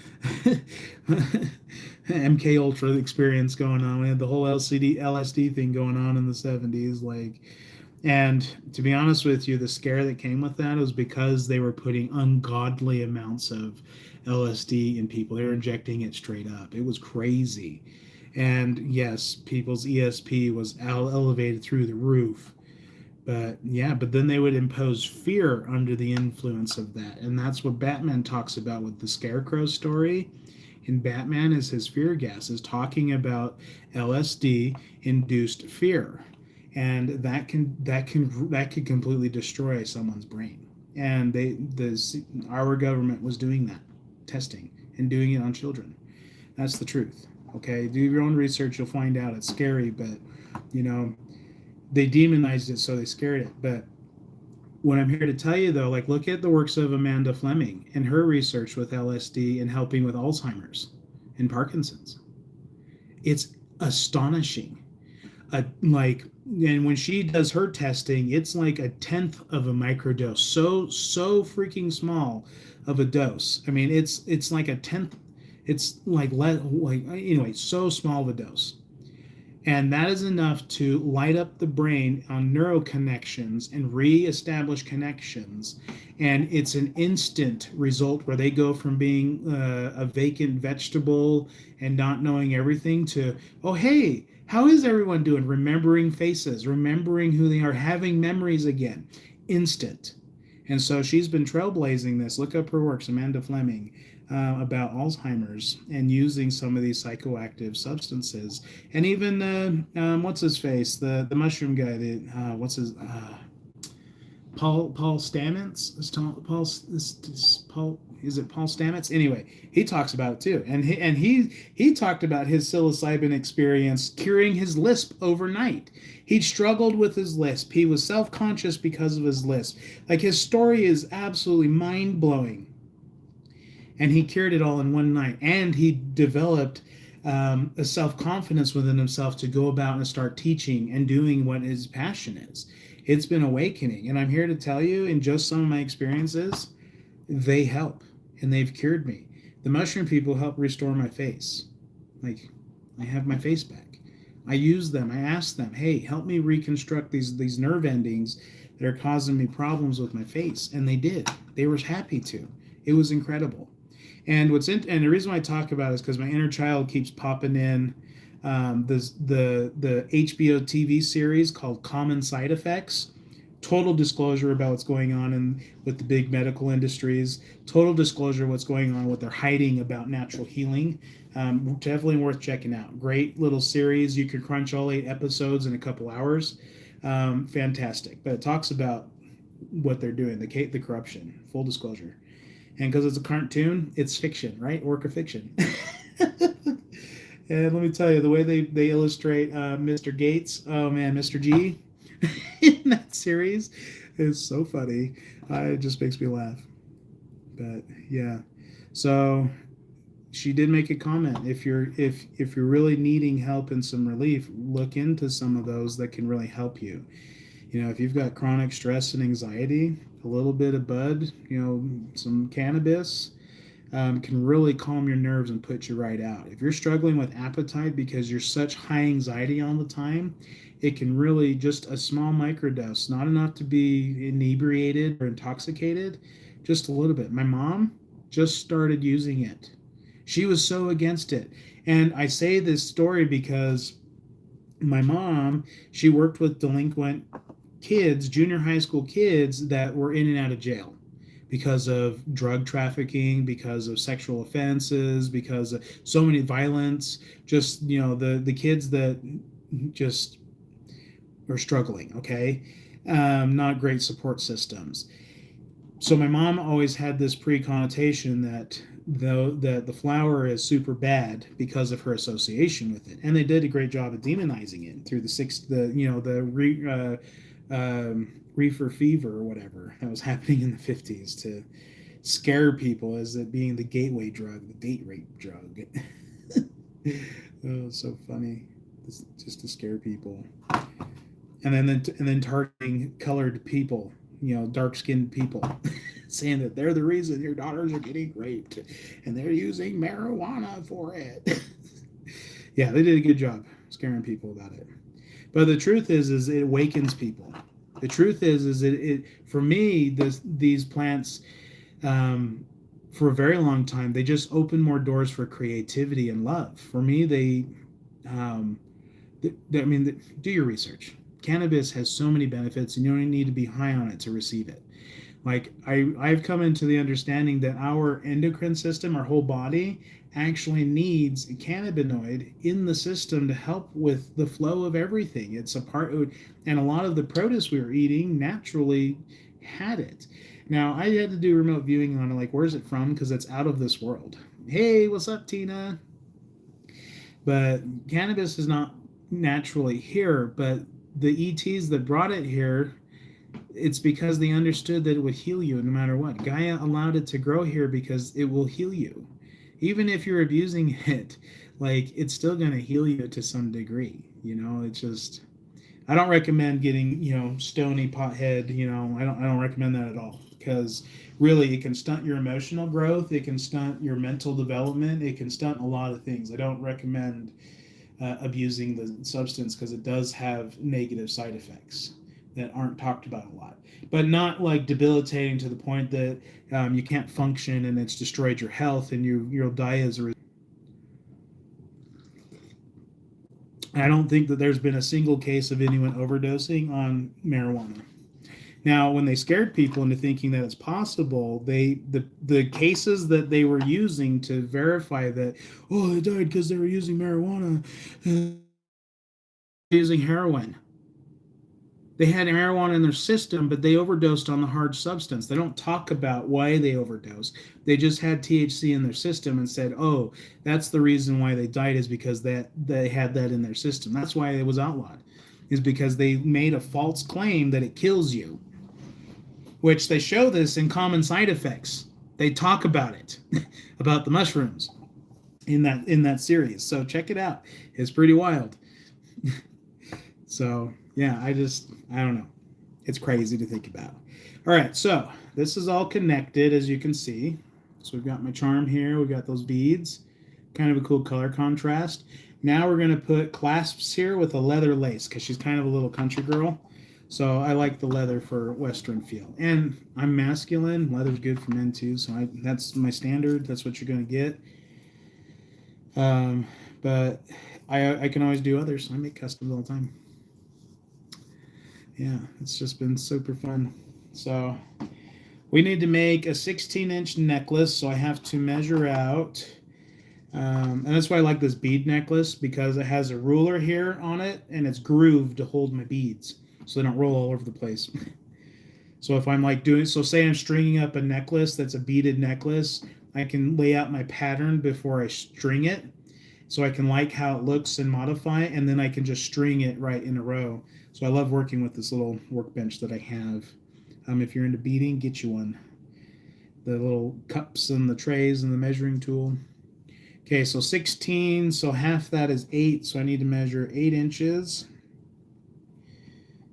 MK Ultra experience going on. We had the whole LSD thing going on in the 70s. Like, and to be honest with you, the scare that came with that was because they were putting ungodly amounts of LSD in people. They were injecting it straight up. It was crazy. And yes, people's ESP was elevated through the roof. But yeah, but then they would impose fear under the influence of that. And that's what Batman talks about with the Scarecrow story. In Batman is his fear gas, is talking about LSD induced fear. And that can completely destroy someone's brain. And our government was doing that, testing and doing it on children. That's the truth. Okay, do your own research. You'll find out it's scary, but you know they demonized it, so they scared it. But what I'm here to tell you, though, like look at the works of Amanda Fleming and her research with LSD and helping with Alzheimer's and Parkinson's. It's astonishing. Like, and when she does her testing, it's like a tenth of a microdose. So freaking small of a dose. I mean, it's like a tenth. It's like anyway, so small of a dose. And that is enough to light up the brain on neural connections and re-establish connections. And it's an instant result where they go from being a vacant vegetable and not knowing everything to, oh, hey, how is everyone doing? Remembering faces, remembering who they are, having memories again. Instant. And so she's been trailblazing this. Look up her works, Amanda Fleming, about Alzheimer's and using some of these psychoactive substances. And even what's his face, the mushroom guy, what's his Paul Stamets? Is it Paul Stamets? Anyway, he talks about it too, and he talked about his psilocybin experience curing his lisp overnight. He'd struggled with his lisp. He was self-conscious because of his lisp. Like his story is absolutely mind-blowing, and he cured it all in one night. And he developed a self-confidence within himself to go about and start teaching and doing what his passion is. It's been awakening, and I'm here to tell you, in just some of my experiences, they help, and they've cured me. The mushroom people help restore my face. Like, I have my face back. I use them. I ask them, hey, help me reconstruct these nerve endings that are causing me problems with my face. And they did. They were happy to. It was incredible. And and the reason why I talk about it is because my inner child keeps popping in the HBO TV series called Common Side Effects. Total disclosure about what's going on with the big medical industries. Total disclosure of what's going on, what they're hiding about natural healing. Definitely worth checking out. Great little series. You can crunch all 8 episodes in a couple hours. Fantastic. But it talks about what they're doing, the corruption. Full disclosure. And because it's a cartoon, it's fiction, right? Work of fiction. And let me tell you, the way they illustrate Mr. Gates, oh man, Mr. G, in that series is so funny. It just makes me laugh. But yeah, so she did make a comment. If you're really needing help and some relief, look into some of those that can really help you. You know, if you've got chronic stress and anxiety, a little bit of bud, some cannabis, can really calm your nerves and put you right out. If you're struggling with appetite because you're such high anxiety all the time, it can really, just a small microdose, not enough to be inebriated or intoxicated, just a little bit. My mom just started using it. She was so against it. And I say this story because my mom, she worked with delinquent kids, junior high school kids that were in and out of jail because of drug trafficking, because of sexual offenses, because of so many violence, just, the kids that just are struggling, okay? Not great support systems. So my mom always had this pre-connotation that the flower is super bad because of her association with it, and they did a great job of demonizing it through the reefer fever or whatever that was happening in the 50s to scare people as it being the gateway drug, the date rape drug. Oh, so funny. Just to scare people. And then targeting colored people, dark skinned people, saying that they're the reason your daughters are getting raped and they're using marijuana for it. Yeah, they did a good job scaring people about it. But the truth is it awakens people. The truth is it for me, these plants, for a very long time, they just open more doors for creativity and love. For me, um, I mean, do your research. Cannabis has so many benefits, and you don't need to be high on it to receive it. Like I've come into the understanding that our endocrine system, our whole body, actually needs a cannabinoid in the system to help with the flow of everything. It's a part, and a lot of the produce we were eating naturally had it. Now I had to do remote viewing on it, like where's it from, because it's out of this world. Hey, what's up, Tina? But cannabis is not naturally here, but the ETs that brought it here, it's because they understood that it would heal you no matter what. Gaia allowed it to grow here because it will heal you. Even if you're abusing it, like it's still going to heal you to some degree. It's just I don't recommend getting, stony pothead, I don't recommend that at all, because really it can stunt your emotional growth, it can stunt your mental development, it can stunt a lot of things. I don't recommend abusing the substance because it does have negative side effects that aren't talked about a lot, but not like debilitating to the point that you can't function and it's destroyed your health and you'll die as a result. I don't think that there's been a single case of anyone overdosing on marijuana. Now, when they scared people into thinking that it's possible, the cases that they were using to verify that, oh, they died because they were using marijuana, using heroin. They had marijuana in their system, but they overdosed on the hard substance. They don't talk about why they overdosed. They just had THC in their system and said, "Oh, that's the reason why they died, is because they had that in their system. That's why it was outlawed, is because they made a false claim that it kills you." Which they show this in Common Side Effects. They talk about it, about the mushrooms in that series. So check it out. It's pretty wild. So yeah, I don't know. It's crazy to think about. All right, so this is all connected, as you can see. So we've got my charm here. We've got those beads. Kind of a cool color contrast. Now we're going to put clasps here with a leather lace because she's kind of a little country girl. So I like the leather for Western feel. And I'm masculine. Leather's good for men too. So that's my standard. That's what you're going to get. But I can always do others. I make customs all the time. Yeah, it's just been super fun. So we need to make a 16-inch necklace. So I have to measure out. And that's why I like this bead necklace, because it has a ruler here on it and it's grooved to hold my beads so they don't roll all over the place. So if I'm like say I'm stringing up a necklace that's a beaded necklace, I can lay out my pattern before I string it, so I can like how it looks and modify it, and then I can just string it right in a row. So I love working with this little workbench that I have. If you're into beading, get you one. The little cups and the trays and the measuring tool. Okay, so 16, so half that is 8, so I need to measure 8 inches.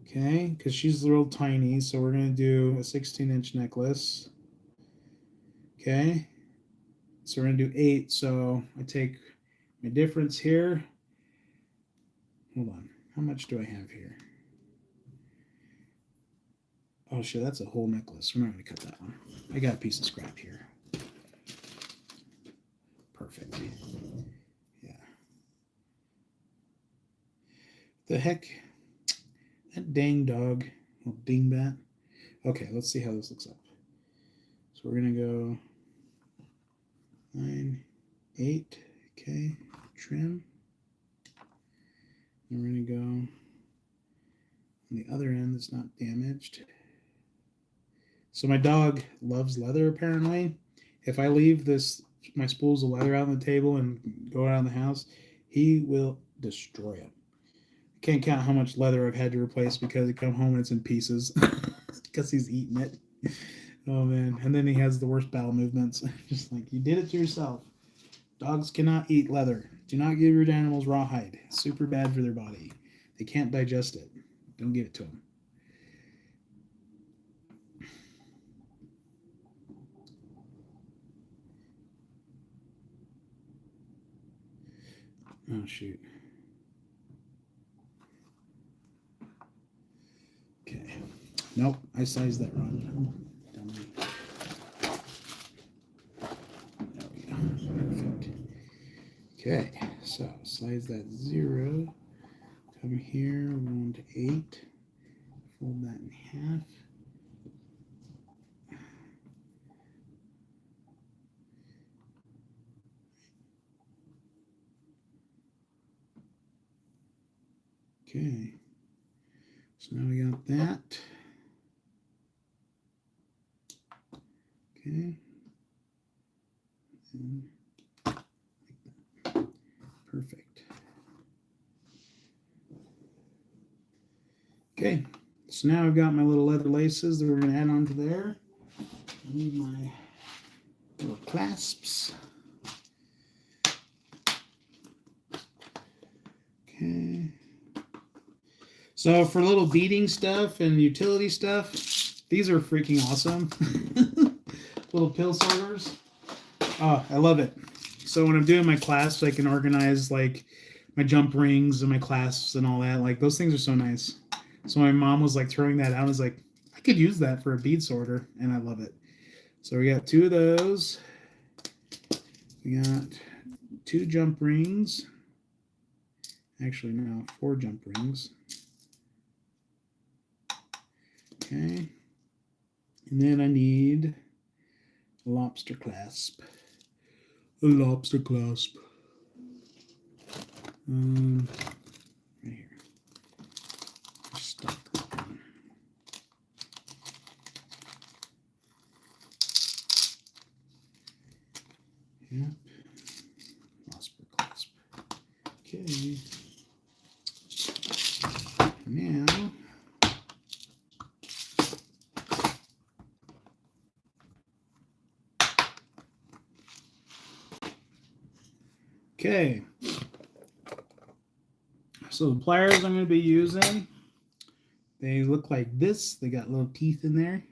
Okay, because she's a little tiny, so we're going to do a 16-inch necklace. Okay, so we're going to do 8, so I take my difference here. Hold on, how much do I have here? Oh shit, that's a whole necklace. We're not going to cut that one. I got a piece of scrap here. Perfect. Yeah. The heck? That dang dog. Little dingbat. Okay, let's see how this looks up. So we're going to go 9, 8. Okay, trim. And we're going to go on the other end that's not damaged. So my dog loves leather, apparently. If I leave my spools of leather out on the table and go around the house, he will destroy it. I can't count how much leather I've had to replace because I come home and it's in pieces. because he's eating it. Oh man! And then he has the worst bowel movements. Just like you did it to yourself. Dogs cannot eat leather. Do not give your animals raw hide. It's super bad for their body. They can't digest it. Don't give it to them. Oh shoot. Okay. Nope, I sized that wrong. There we go. Perfect. Okay, so size that 0. Come here, 1 to 8. Fold that in half. Okay, so now we got that. Okay. And like that. Perfect. Okay, so now I've got my little leather laces that we're going to add onto there. I need my little clasps. Okay. So for little beading stuff and utility stuff, these are freaking awesome. Little pill sorters. Oh, I love it. So when I'm doing my clasps, I can organize like my jump rings and my clasps and all that. Like those things are so nice. So my mom was like throwing that out. I was like, I could use that for a bead sorter, and I love it. So we got 2 of those. We got 2 jump rings. Actually, no, 4 jump rings. Okay. And then I need a lobster clasp. A lobster clasp. Right here. Stop that one. Yep. Lobster clasp. Okay. Now. Okay. So the pliers I'm going to be using, they look like this. They got little teeth in there.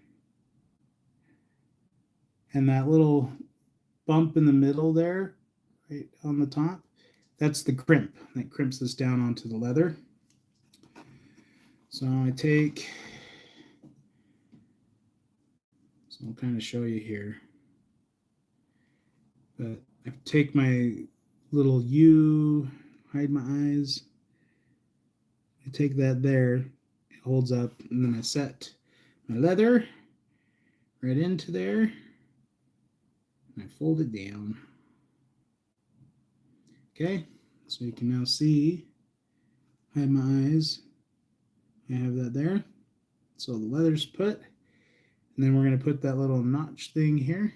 And that little bump in the middle there, right on the top, that's the crimp. That crimps this down onto the leather. So I take, so I'll kind of show you here. But I take my little U, hide my eyes. I take that there, it holds up, and then I set my leather right into there, and I fold it down. Okay, so you can now see, hide my eyes, I have that there. So the leather's put, and then we're going to put that little notch thing here.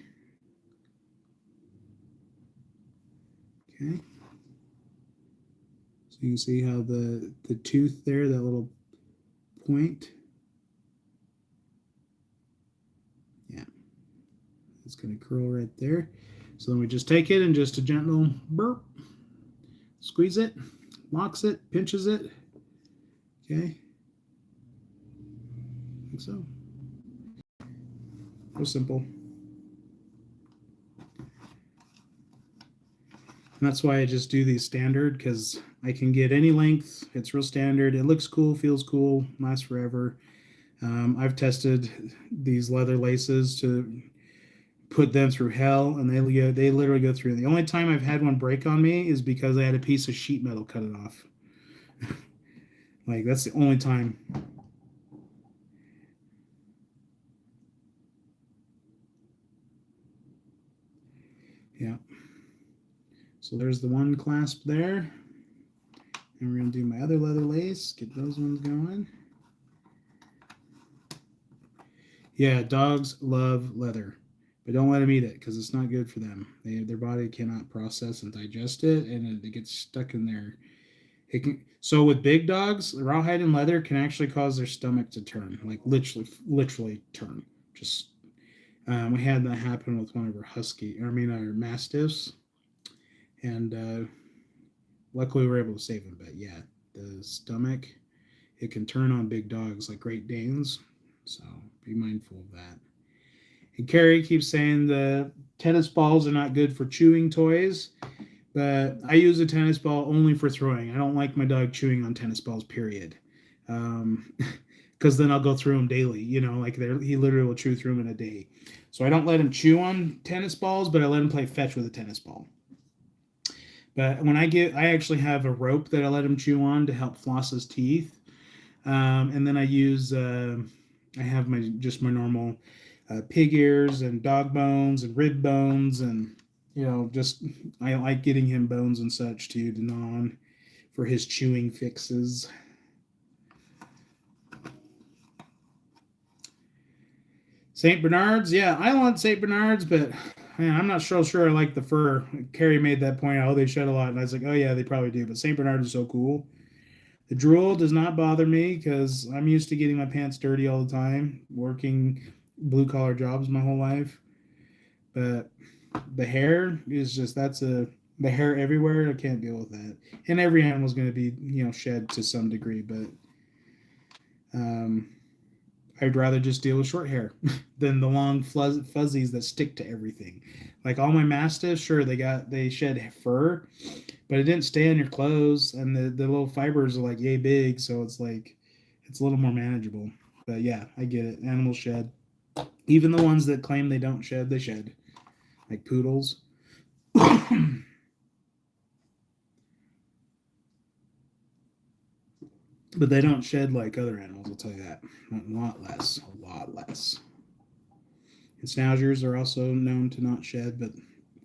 Okay. So you can see how the tooth there, that little point. Yeah. It's going to curl right there. So then we just take it and just a gentle burp. Squeeze it, locks it, pinches it. Okay. Like so. Real simple. And that's why I just do these standard, because I can get any length. It's real standard. It looks cool, feels cool, lasts forever. I've tested these leather laces to put them through hell, and they literally go through. The only time I've had one break on me is because I had a piece of sheet metal cut it off. Like, that's the only time. Yeah. So there's the one clasp there. And we're going to do my other leather lace, get those ones going. Yeah, dogs love leather, but don't let them eat it because it's not good for them. Their body cannot process and digest it, and it gets stuck in It can, so with big dogs, rawhide and leather can actually cause their stomach to turn, like literally turn. Just we had that happen with one of our our mastiffs, and luckily we were able to save him. But yeah, the stomach, it can turn on big dogs like Great Danes, so be mindful of that. And Carrie keeps saying the tennis balls are not good for chewing toys, but I use a tennis ball only for throwing. I don't like my dog chewing on tennis balls, period. Because then I'll go through them daily. Like he literally will chew through them in a day. So I don't let him chew on tennis balls, but I let him play fetch with a tennis ball. But I actually have a rope that I let him chew on to help floss his teeth. And then I have my normal pig ears and dog bones and rib bones, and just I like getting him bones and such too to gnaw on for his chewing fixes. St. Bernards, yeah, I want St. Bernards, but man, I'm not sure I like the fur. Carrie made that point. Oh, they shed a lot, and I was like, oh yeah, they probably do. But St. Bernards is so cool. The drool does not bother me because I'm used to getting my pants dirty all the time, working blue collar jobs my whole life. But the hair is just the hair everywhere. I can't deal with that. And every animal's going to be shed to some degree, but um, I'd rather just deal with short hair than the long fuzzies that stick to everything. Like all my mastiffs, sure they shed fur, but it didn't stay on your clothes, and the little fibers are like yay big, so it's like it's a little more manageable. But yeah, I get it. Animals shed. Even the ones that claim they don't shed, they shed. Like poodles. But they don't shed like other animals, I'll tell you that. A lot less. A lot less. And schnauzers are also known to not shed, but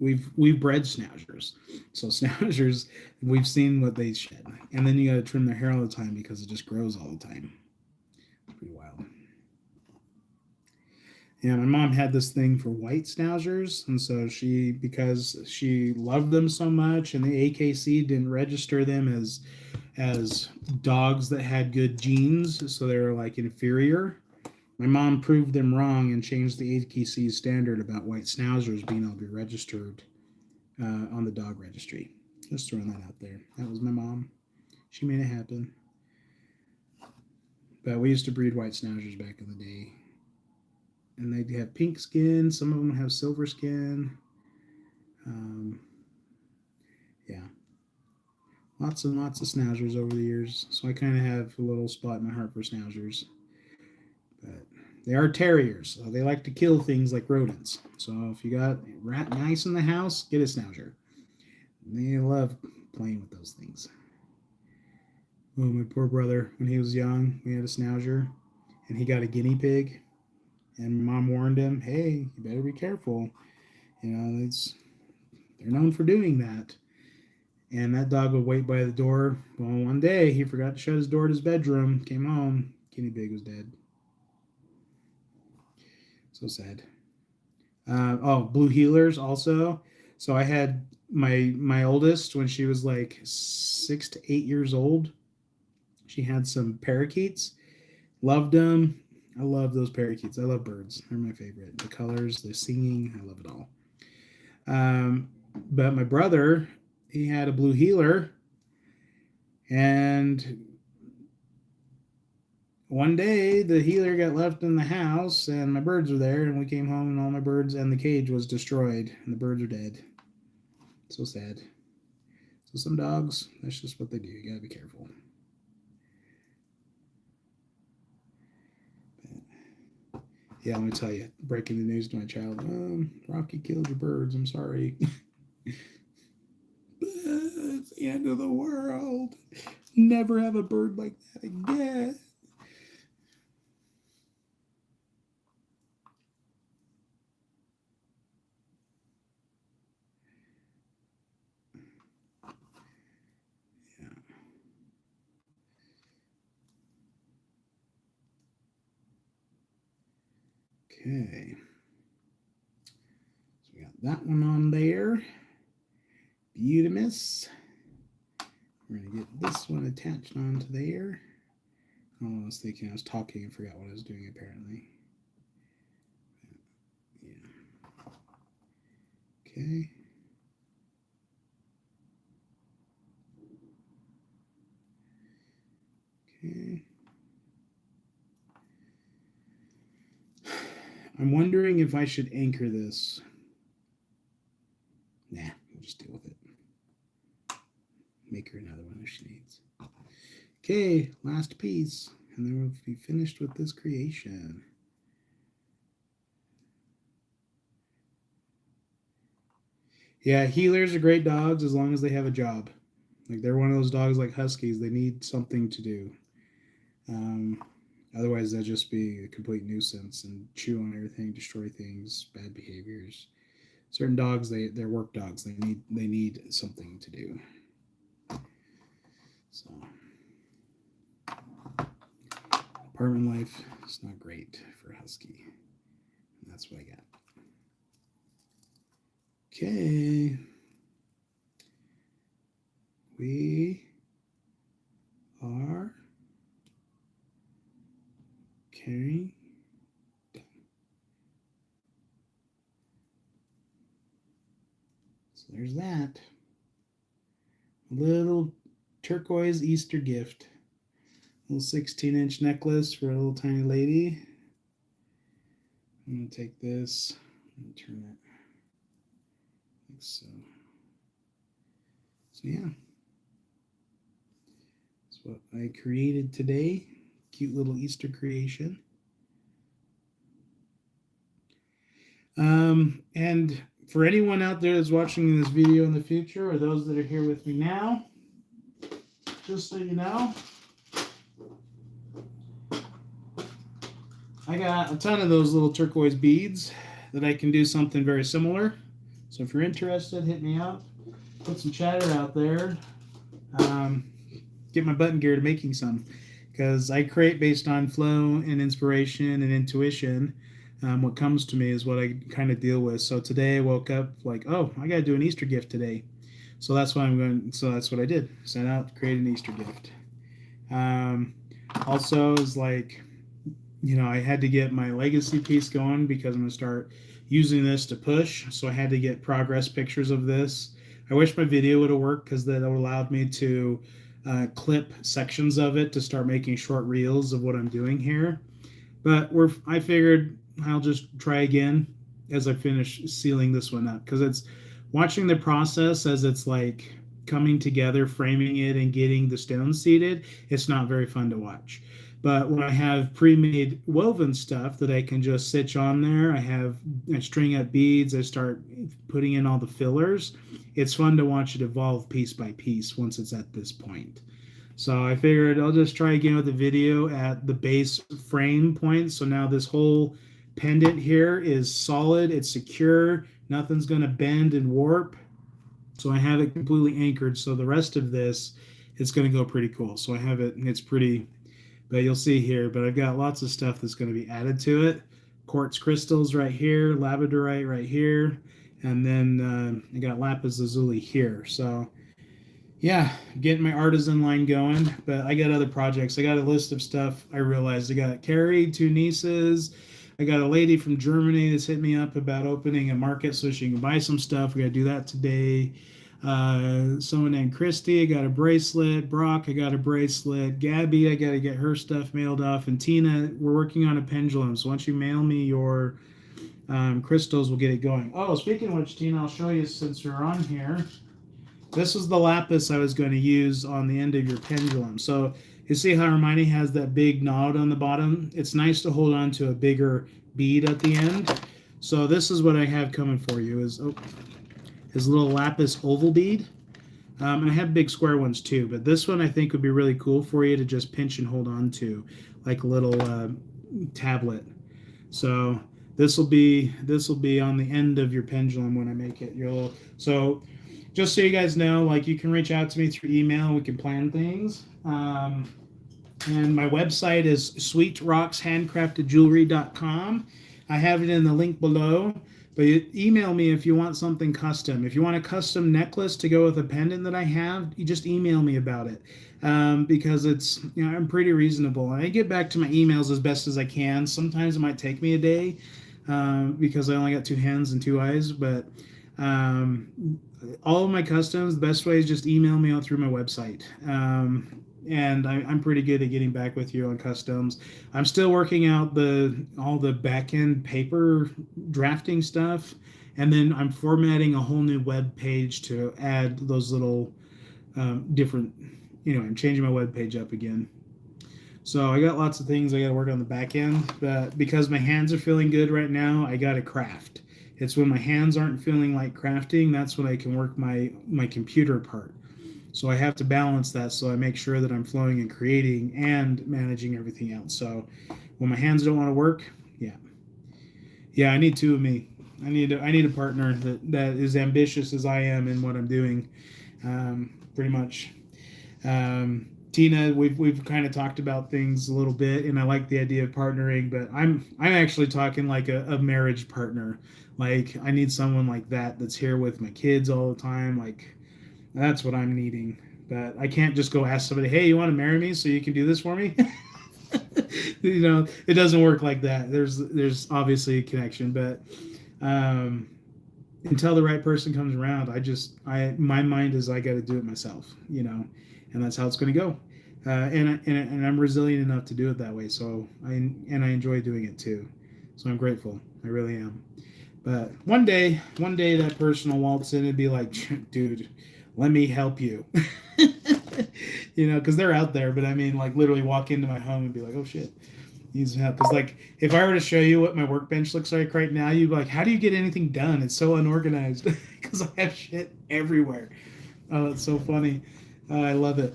we've bred schnauzers. So schnauzers, we've seen what they shed. And then you gotta trim their hair all the time because it just grows all the time. It's pretty wild. Yeah, my mom had this thing for white schnauzers, and so because she loved them so much, and the AKC didn't register them as dogs that had good genes, so they were like inferior. My mom proved them wrong and changed the AKC standard about white schnauzers being able to be registered on the dog registry. Just throwing that out there. That was my mom. She made it happen. But we used to breed white schnauzers back in the day. And they have pink skin. Some of them have silver skin. Yeah. Lots and lots of schnauzers over the years. So I kind of have a little spot in my heart for schnauzers. But they are terriers. So they like to kill things like rodents. So if you got rat mice in the house, get a schnauzer. They love playing with those things. Oh, my poor brother, when he was young, we had a schnauzer, and he got a guinea pig. And mom warned him, "Hey, you better be careful. They're known for doing that." And that dog would wait by the door. Well, one day he forgot to shut his door to his bedroom. Came home, guinea pig was dead. So sad. Blue healers also. So I had my oldest when she was like 6 to 8 years old. She had some parakeets. Loved them. I love those parakeets. I love birds. They're my favorite. The colors, the singing, I love it all. But my brother, he had a blue healer, and one day the healer got left in the house, and my birds were there, and we came home, and all my birds and the cage was destroyed, and the birds are dead. So sad. So some dogs, that's just what they do. You gotta be careful. Yeah, let me tell you, breaking the news to my child. Rocky killed your birds. I'm sorry. It's the end of the world. Never have a bird like that again. Yeah. Okay. So we got that one on there. Beautimus. We're going to get this one attached onto there. Oh, I was thinking I was talking and forgot what I was doing apparently. Yeah. Okay. Okay. I'm wondering if I should anchor this. Nah, we'll just deal with it. Make her another one if she needs. Okay, last piece. And then we'll be finished with this creation. Yeah, healers are great dogs as long as they have a job. Like they're one of those dogs like Huskies. They need something to do. Otherwise, they'll just be a complete nuisance and chew on everything, destroy things, bad behaviors. Certain dogs, they're work dogs. They need something to do. So, apartment life is not great for a Husky. And that's what I got. Okay. We are carrying down. So there's that. A little turquoise Easter gift. A little 16-inch necklace for a little tiny lady. I'm going to take this and turn it like so. So yeah. That's what I created today. Cute little Easter creation. And for anyone out there that's watching this video in the future, or those that are here with me now, just so you know, I got a ton of those little turquoise beads that I can do something very similar. So if you're interested, hit me up. Put some chatter out there. Get my button gear to making some, because I create based on flow and inspiration and intuition. What comes to me is what I kind of deal with. So today I woke up like, oh, I got to do an Easter gift today. So that's why I'm going. So that's what I did. Set out, create an Easter gift. Also is like, I had to get my legacy piece going because I'm going to start using this to push. So I had to get progress pictures of this. I wish my video would have worked because that allowed me to clip sections of it to start making short reels of what I'm doing here. But I figured I'll just try again as I finish sealing this one up, because it's watching the process as it's like coming together, framing it, and getting the stones seated. It's not very fun to watch. But when I have pre-made woven stuff that I can just stitch on there, I string up beads, I start putting in all the fillers. It's fun to watch it evolve piece by piece once it's at this point. So I figured I'll just try again with the video at the base frame point. So now this whole pendant here is solid, it's secure, nothing's going to bend and warp. So I have it completely anchored. So the rest of this is going to go pretty cool. So I have it, it's pretty, but you'll see here, but I've got lots of stuff that's going to be added to it. Quartz crystals right here, labradorite right here, and then I got lapis lazuli here. So yeah, getting my artisan line going, but I got other projects. I got a list of stuff. I realized I got Carrie, 2 nieces. I got a lady from Germany that's hit me up about opening a market so she can buy some stuff. We got to do that today. Someone named Christy, I got a bracelet. Brock, I got a bracelet. Gabby, I got to get her stuff mailed off. And Tina, we're working on a pendulum. So once you mail me your crystals, we'll get it going. Oh, speaking of which, Tina, I'll show you since you're on here. This is the lapis I was going to use on the end of your pendulum. So you see how Hermione has that big knot on the bottom? It's nice to hold on to a bigger bead at the end. So this is what I have coming for you is his little lapis oval bead. And I have big square ones too, but this one I think would be really cool for you to just pinch and hold on to, like a little tablet. So this will be on the end of your pendulum when I make it. So just so you guys know, like, you can reach out to me through email. We can plan things. And my website is sweetroxxhandcraftedjewelry.com. I have it in the link below. But you email me if you want something custom. If you want a custom necklace to go with a pendant that I have, you just email me about it. Because it's, I'm pretty reasonable. And I get back to my emails as best as I can. Sometimes it might take me a day because I only got two hands and two eyes. But all of my customs, the best way is just email me out through my website. And I'm pretty good at getting back with you on customs. I'm still working out all the back end paper drafting stuff, and then I'm formatting a whole new web page to add those little different. I'm changing my web page up again. So I got lots of things I got to work on the back end, but because my hands are feeling good right now, I got to craft. It's when my hands aren't feeling like crafting, that's when I can work my computer part. So I have to balance that so I make sure that I'm flowing and creating and managing everything else. So when my hands don't want to work, yeah. Yeah, I need two of me. I need a partner that is ambitious as I am in what I'm doing. Pretty much. Tina, we've kind of talked about things a little bit, and I like the idea of partnering, but I'm actually talking like a marriage partner. Like I need someone like that that's here with my kids all the time. Like that's what I'm needing. But I can't just go ask somebody, "Hey, you want to marry me so you can do this for me?" It doesn't work like that. There's obviously a connection, but um, until the right person comes around, I my mind is I got to do it myself, and that's how it's going to go. And I'm resilient enough to do it that way. So I enjoy doing it too. So I'm grateful. I really am. But one day that person will waltz in and be like, dude, let me help you. Because they're out there. But I mean, like literally walk into my home and be like, oh shit, needs help. Because like if I were to show you what my workbench looks like right now, you'd be like, how do you get anything done? It's so unorganized because I have shit everywhere. Oh, it's so funny. I love it.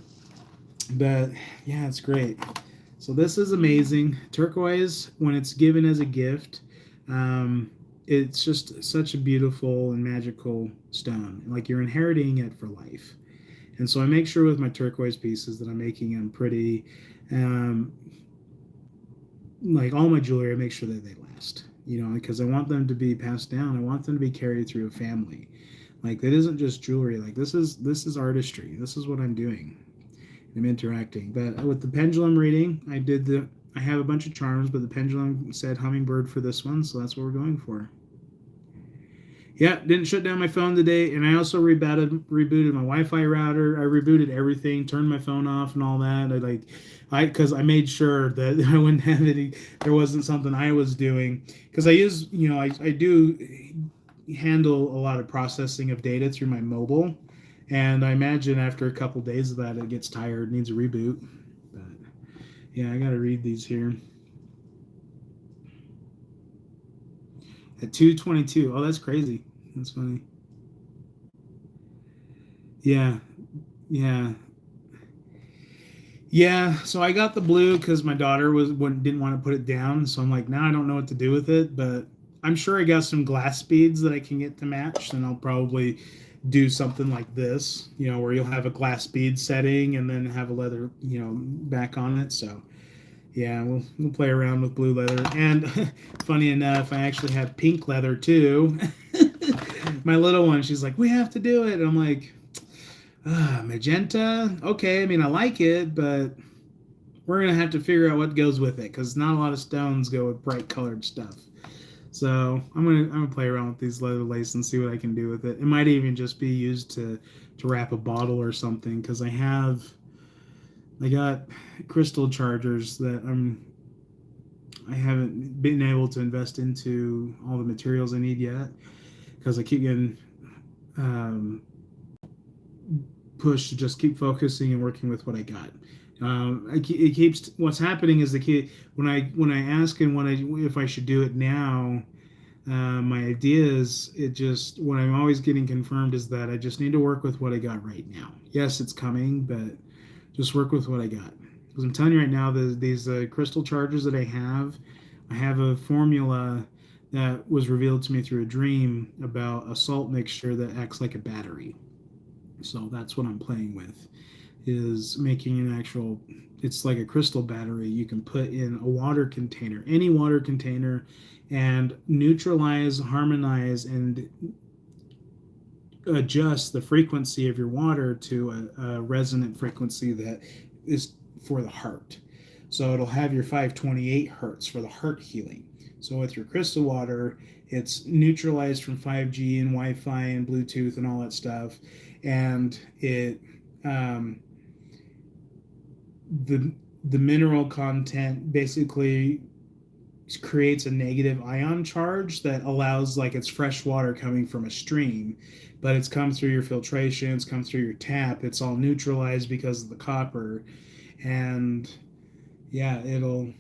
But yeah, it's great. So this is amazing. Turquoise, when it's given as a gift, um, it's just such a beautiful and magical stone. Like you're inheriting it for life. And so I make sure with my turquoise pieces that I'm making them pretty. Um, like all my jewelry, I make sure that they last. Because I want them to be passed down. I want them to be carried through a family. Like it isn't just jewelry. Like this is artistry. This is what I'm doing. I'm interacting. But with the pendulum reading, I have a bunch of charms, but the pendulum said hummingbird for this one, so that's what we're going for. Yeah, didn't shut down my phone today, and I also rebooted my Wi-Fi router. I rebooted everything, turned my phone off and all that. Because I made sure that I wouldn't have any. There wasn't something I was doing because I use, I do handle a lot of processing of data through my mobile, and I imagine after a couple days of that, it gets tired, needs a reboot. But yeah, I got to read these here. At 2:22. Oh, that's crazy. That's funny. Yeah, yeah, yeah. So I got the blue because my daughter didn't want to put it down. So I'm like, now I don't know what to do with it, but I'm sure I got some glass beads that I can get to match, and I'll probably do something like this, where you'll have a glass bead setting and then have a leather, back on it. So yeah, we'll play around with blue leather. And funny enough, I actually have pink leather too. My little one, she's like, we have to do it. And I'm like, magenta. Okay, I mean, I like it, but we're gonna have to figure out what goes with it because not a lot of stones go with bright colored stuff. So I'm gonna play around with these leather lace and see what I can do with it. It might even just be used to wrap a bottle or something because I got crystal chargers that I haven't been able to invest into all the materials I need yet because I keep getting pushed to just keep focusing and working with what I got. It keeps what's happening is the key when I ask and if I should do it now. My idea is what I'm always getting confirmed is that I just need to work with what I got right now. Yes, it's coming, but just work with what I got. Because I'm telling you right now, these crystal chargers that I have a formula that was revealed to me through a dream about a salt mixture that acts like a battery. So that's what I'm playing with. is making an actual, it's like a crystal battery you can put in a water container, any water container, and neutralize, harmonize, and adjust the frequency of your water to a resonant frequency that is for the heart. So it'll have your 528 hertz for the heart healing. So with your crystal water, it's neutralized from 5G and Wi-Fi and Bluetooth and all that stuff, and it the the mineral content basically creates a negative ion charge that allows, like, it's fresh water coming from a stream, but it's come through your filtration, it's come through your tap, it's all neutralized because of the copper. And yeah, it'll,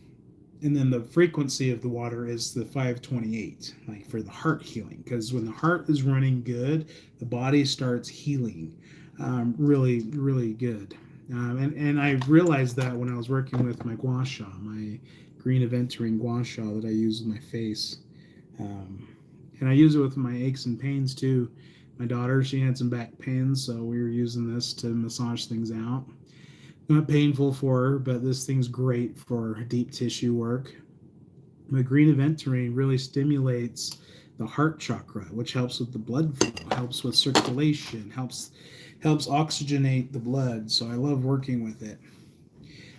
and then the frequency of the water is the 528, like for the heart healing, because when the heart is running good, the body starts healing really, really good. And I realized that when I was working with my gua sha, my green aventurine gua sha that I use with my face. And I use it with my aches and pains too. My daughter, she had some back pains, so we were using this to massage things out. Not painful for her, but this thing's great for deep tissue work. My green aventurine really stimulates the heart chakra, which helps with the blood flow, helps with circulation, helps oxygenate the blood. So I love working with it.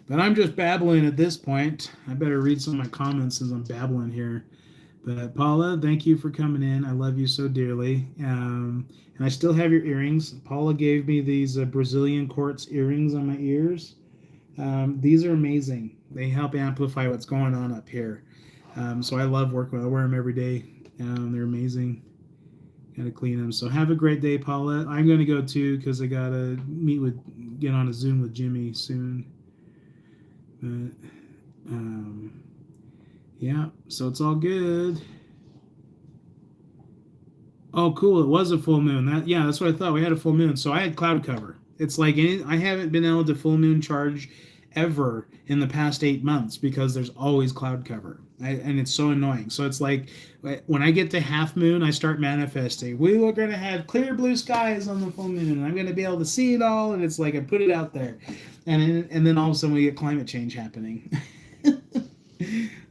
But I'm just babbling at this point. I better read some of my comments since I'm babbling here. But Paula, thank you for coming in. I love you so dearly. And I still have your earrings. Paula gave me these Brazilian quartz earrings on my ears. These are amazing. They help amplify what's going on up here. So I love working with them. I wear them every day. They're amazing. Got to clean them. So have a great day, Paula. I'm going to go too because I got to get on a Zoom with Jimmy soon. But yeah, so it's all good. Oh, cool! It was a full moon. That's what I thought. We had a full moon, so I had cloud cover. It's like I haven't been able to full moon charge ever in the past 8 months because there's always cloud cover, and it's so annoying. So it's like when I get to half moon, I start manifesting. We were gonna have clear blue skies on the full moon, and I'm gonna be able to see it all. And it's like I put it out there, and then all of a sudden we get climate change happening.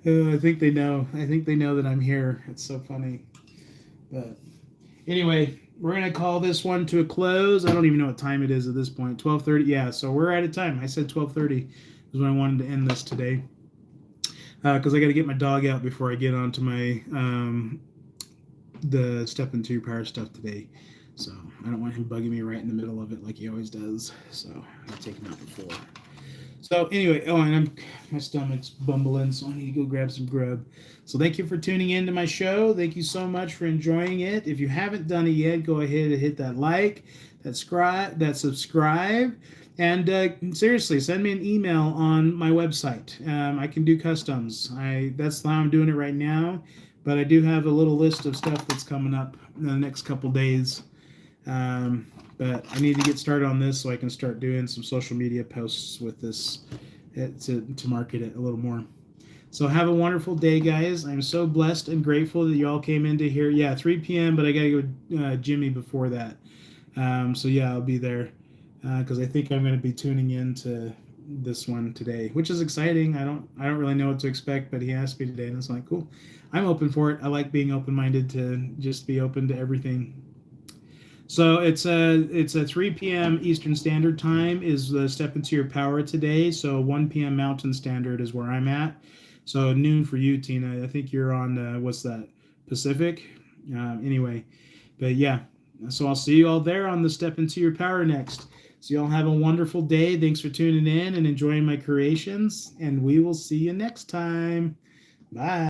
I think they know. I think they know that I'm here. It's so funny. But anyway, we're gonna call this one to a close. I don't even know what time it is at this point. 12:30. Yeah, so we're out of time. I said 12:30 is when I wanted to end this today, because I got to get my dog out before I get onto my the step into your power stuff today. So I don't want him bugging me right in the middle of it like he always does. So I'll take him out before. So anyway, and my stomach's bumbling, so I need to go grab some grub. So thank you for tuning in to my show. Thank you so much for enjoying it. If you haven't done it yet, go ahead and hit that like, that subscribe, and seriously, send me an email on my website. I can do customs. That's how I'm doing it right now, but I do have a little list of stuff that's coming up in the next couple days. But I need to get started on this so I can start doing some social media posts with this to market it a little more. So have a wonderful day, guys. I'm so blessed and grateful that you all came into here. Yeah, 3 p.m., but I got to go Jimmy before that. So yeah, I'll be there because I think I'm going to be tuning into this one today, which is exciting. I don't really know what to expect, but he asked me today, and it's like, cool. I'm open for it. I like being open-minded to just be open to everything. So it's a 3 p.m. Eastern Standard Time is the Step Into Your Power today. So 1 p.m. Mountain Standard is where I'm at. So noon for you, Tina. I think you're on, what's that, Pacific? Anyway, but yeah. So I'll see you all there on the Step Into Your Power next. So y'all have a wonderful day. Thanks for tuning in and enjoying my creations. And we will see you next time. Bye.